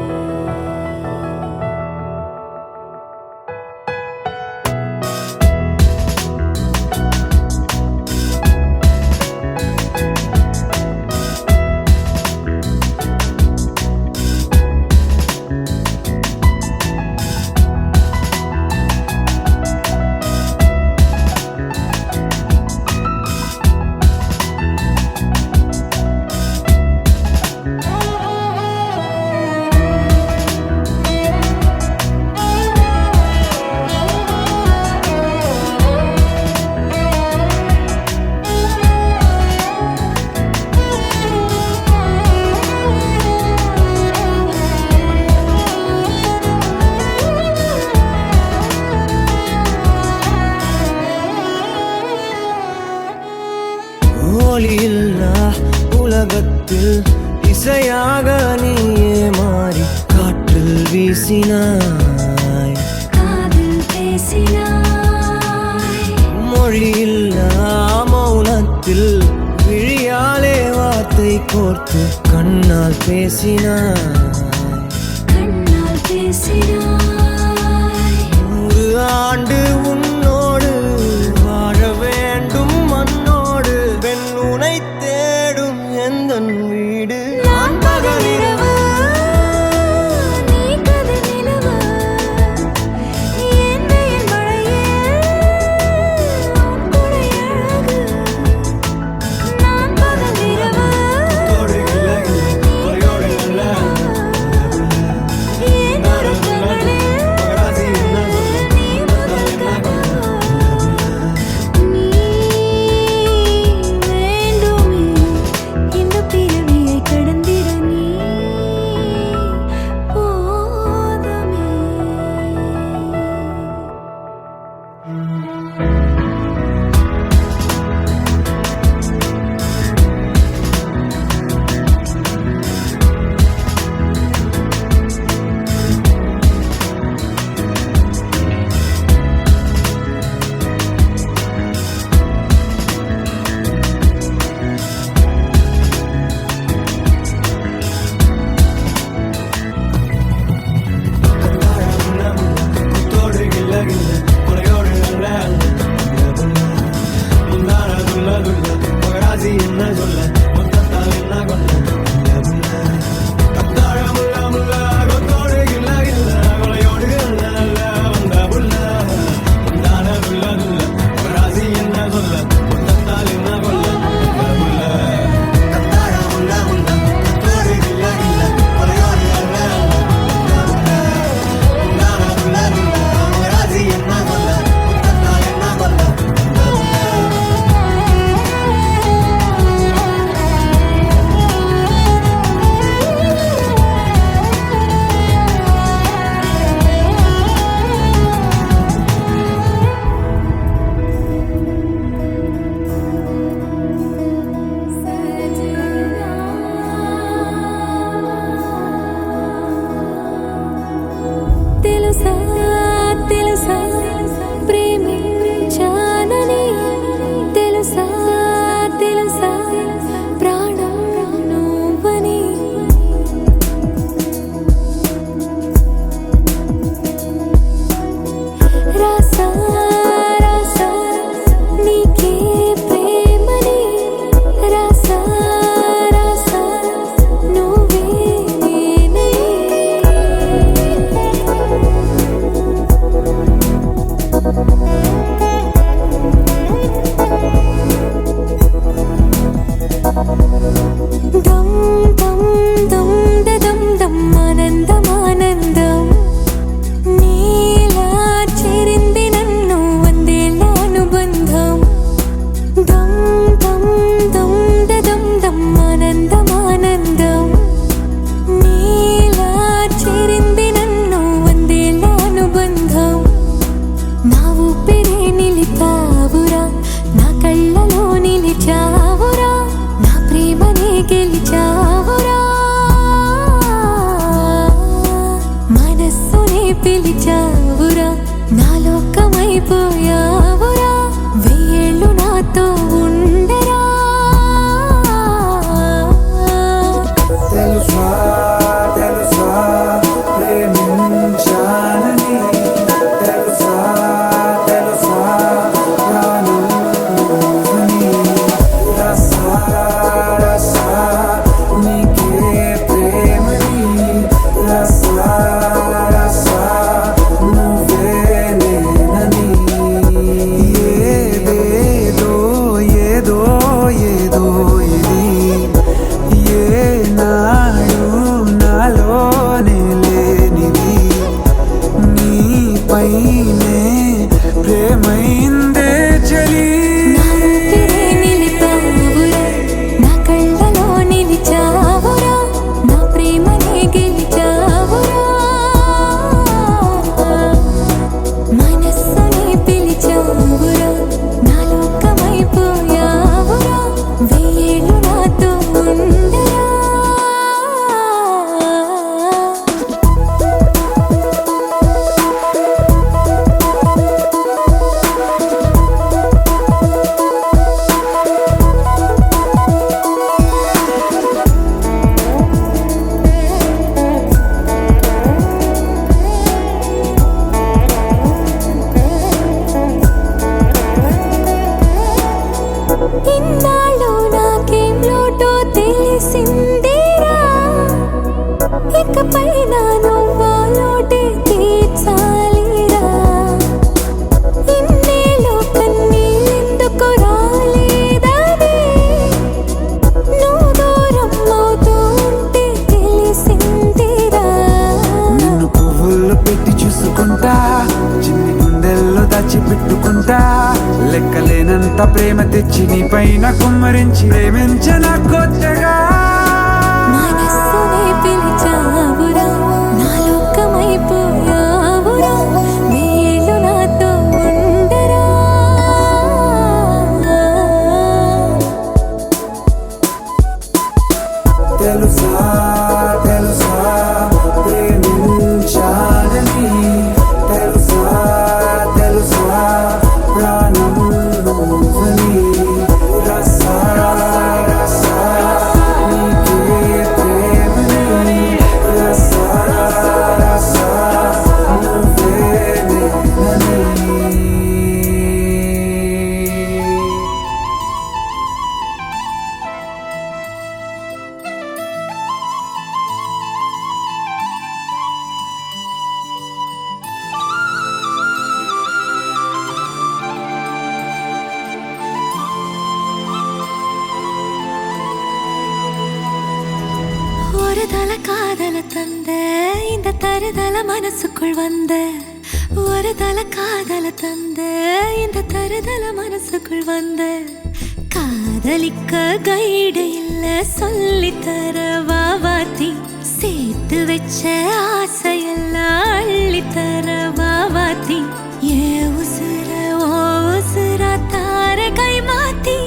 ஒளியில்லா உலகத்தில் இசையாக நீயே மாறி காற்றில் வீசினாய் காதில் பேசினாய் மொழியில்லா மௌனத்தில் விழியாலே வார்த்தை கோர்த்து கண்ணால் பேசினாய் கண்ணால் பேசினாய் 100 ஆண்டு உன்னோடு வாழ வேண்டும் மண்ணோடு பெண் உனை தேடும் எந்தன் வீடு நான் பகல் இரவு நீ கதிர் நிலவு என் வெயில் மழையே உன் கொடை அழகு நான் பகல் இரவு நீ கதிர் நிலவு పిలిచావురా నా లోకమైపోయావురా వెయ్యేళ్ళు నాతో ఉండరా తెలుసా తెలుసా ప్రేమించానని తెలుసా తెలుసా ప్రాణమని రసా రసా నీకే ప్రేమని రసా రసా నువ్వే నేనని ఏదేదో ఏదో ఏదో ఇది ఏనాడు నాలోనే లేనిది నీపైనే ప్రేమైందే చలి నా ఊపిరే నిలిపావురా నా కళ్ళలో నిలిచావురా నా ప్రేమనే గెలిచావురా మనస్సుని పిలిచావురా నా లోకమైపోయావురా వెయ్యేళ్ళు నాతో ఉండరా ఇన్నాళ్ళు నాకేం లోటో తెలిసిందేరా ఇకపై నా నువ్వా లోటే తీర్చాలిరా ఇన్నేళ్ళు కన్నీళ్ళెందుకు రాలేదని నువ్వు దూరం అవుతూ ఉంటే తెలిసిందిరా నిన్ను పువ్వుల్లో పెట్టి చూసుకుంటా చిన్ని గుండెల్లో దాచిపెట్టుకుంటా లెక్కలేనంత ప్రేమ తెచ్చి నీ పైన కుమ్మరించి ప్రేమించిన కొత్తగా మనస్సునే పిలిచావురా నా లోకమైపోయావురా వెయ్యేళ్ళు నాతో ఉండరా తెలుసా తెలుసా ప్రేమించాలని తెలుసా తెలుసా ప్రాణం నువ్వని రసా రసా నీకే ప్రేమని రసా రసా నువ్వే నేనని ஒரு தல காதல தந்த இந்த தருதல மனசுக்குள் வந்த ஒரு தல காதல தந்த இந்த தருதல மனசுக்குள் வந்த காதலிக்க கைடு இல்ல சொல்லி தர வாவாத்தி சேர்த்து வச்ச ஆசையெல்லாம் அள்ளி தர வாவாத்தி ஏ உசுர ஓ உசுரா தார கை மாத்தி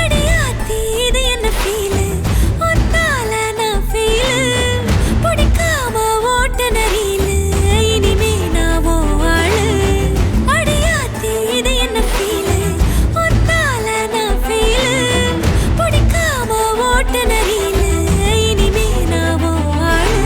அடியாத்தி இது என்ன ஃபீலு ஒன்னால நான் ஃபீலு பிடிக்காம ஓட்ட நரீலு இனிமே நான் ஓ ஆளு அடியாத்தி இது என்ன ஃபீலு ஒன்னால நான் ஃபீலு பிடிக்காம ஓட்ட நரீலு இனிமே நான் ஓ ஆளு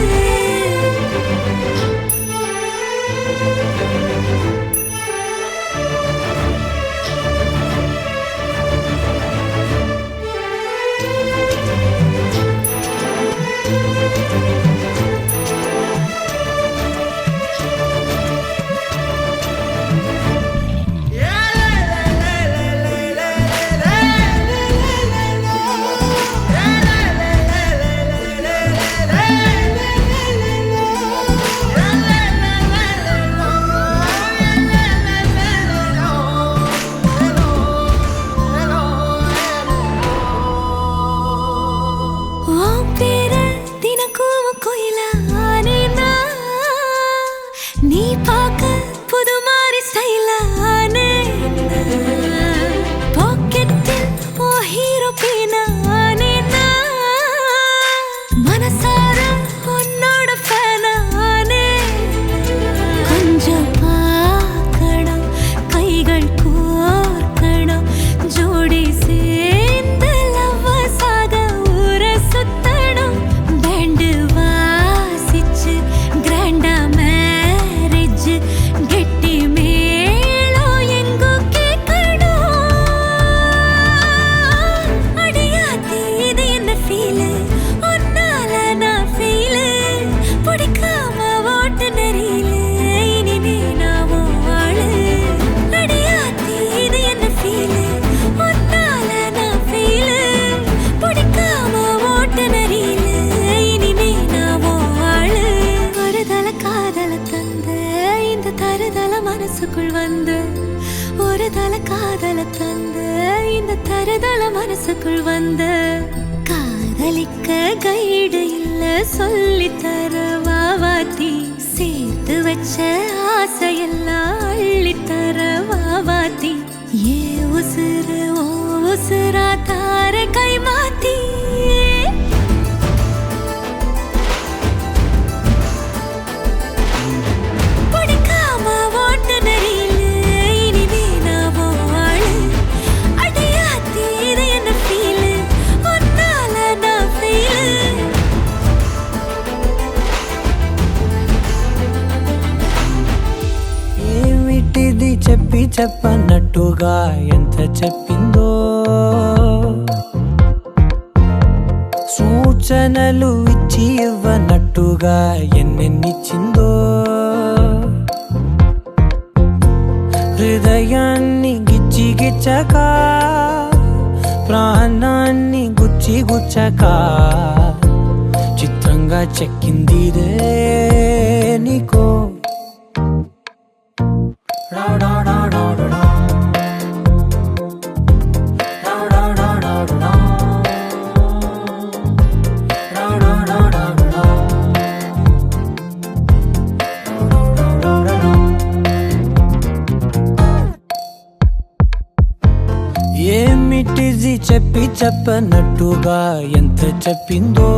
தருதல மனசுக்குள் வந்து ஒரு தல காதல தந்த இந்த தருதல மனசுக்குள் வந்து காதலிக்க கைடு இல்ல சொல்லி தர வாவாத்தி சேர்த்து வச்ச ஆசையெல்லாம் அள்ளி தர வாவாத்தி ஏ உசுறு ஓ உசுரா தார கை மாத்தி చెప్పి చెప్పన్నట్టుగా ఎంత చెప్పిందో సూచనలు ఇచ్చి ఇవ్వనట్టుగా ఎన్నెన్నిచ్చిందో హృదయాన్ని గిచ్చి గిచ్చక ప్రాణాన్ని గుచ్చి గుచ్చక చిత్రంగా చెక్కిందిరే నీకో ఏమిటిది చెప్పి చెప్పనట్టుగా ఎంత చెప్పిందో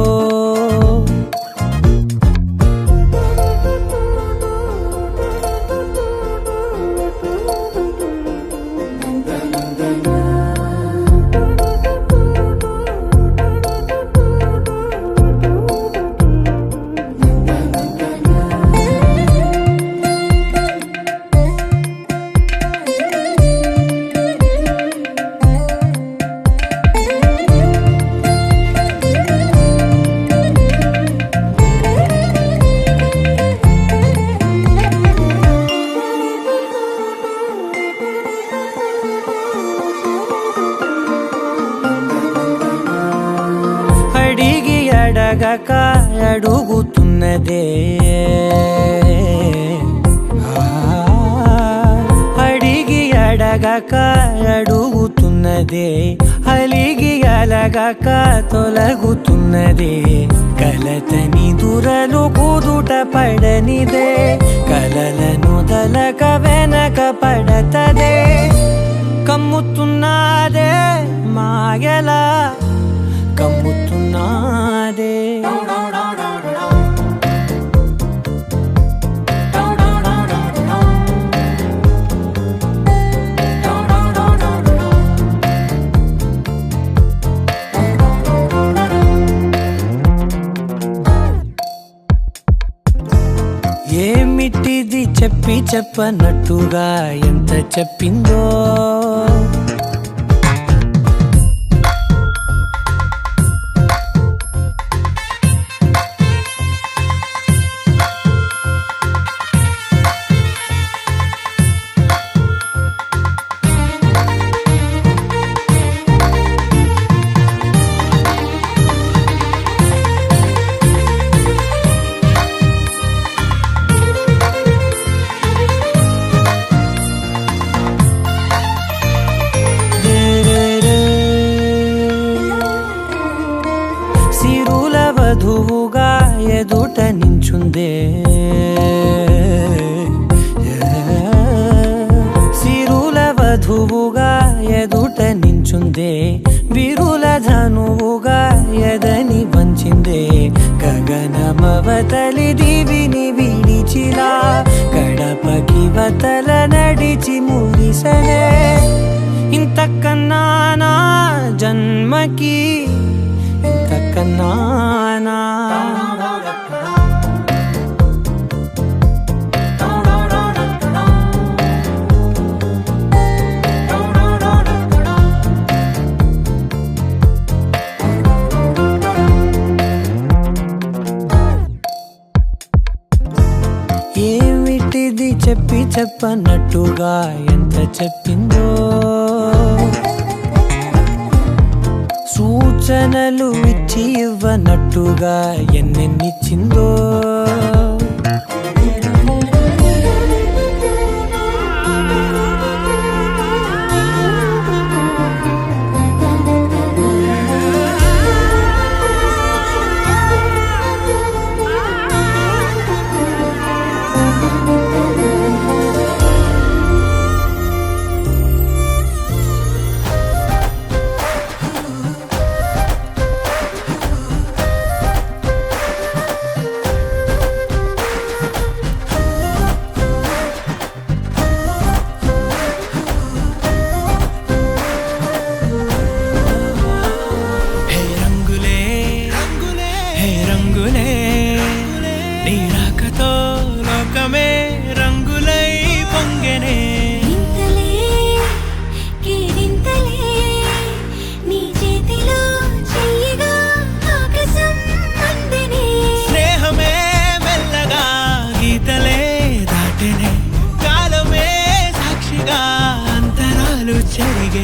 అడగక అడుగుతున్నదే అడిగి అడగక అడుగుతున్నదే అలిగి అలగక తొలగుతున్నదే కలతని దురలు కుదుట పడనిదే కలలను దలక వెనక పడతదే కమ్ముతున్నదే మాయలా కమ్ముతున్నదే ఏమిటిది చెప్పి చెప్పనట్టుగా ఎంత చెప్పిందో వధువుగా ఎదుట నించుందే సిరుల వధువుగా ఎదుట నించుందే బిరుల ధనువుగా ఎదని వంచిందే గగనమవతలి దివిని విడిచిలా గడపకి వతల నడిచి మురిసనే ఇంతకన్నా నా జన్మకి ఇంతకన్నా ఏమిటిది చెప్పి చెప్పనట్టుగా ఎంత చెప్పిందో సూచనలు ఇచ్చి ఇవ్వనట్టుగా ఎన్నెన్నిచ్చిందో చెరిగే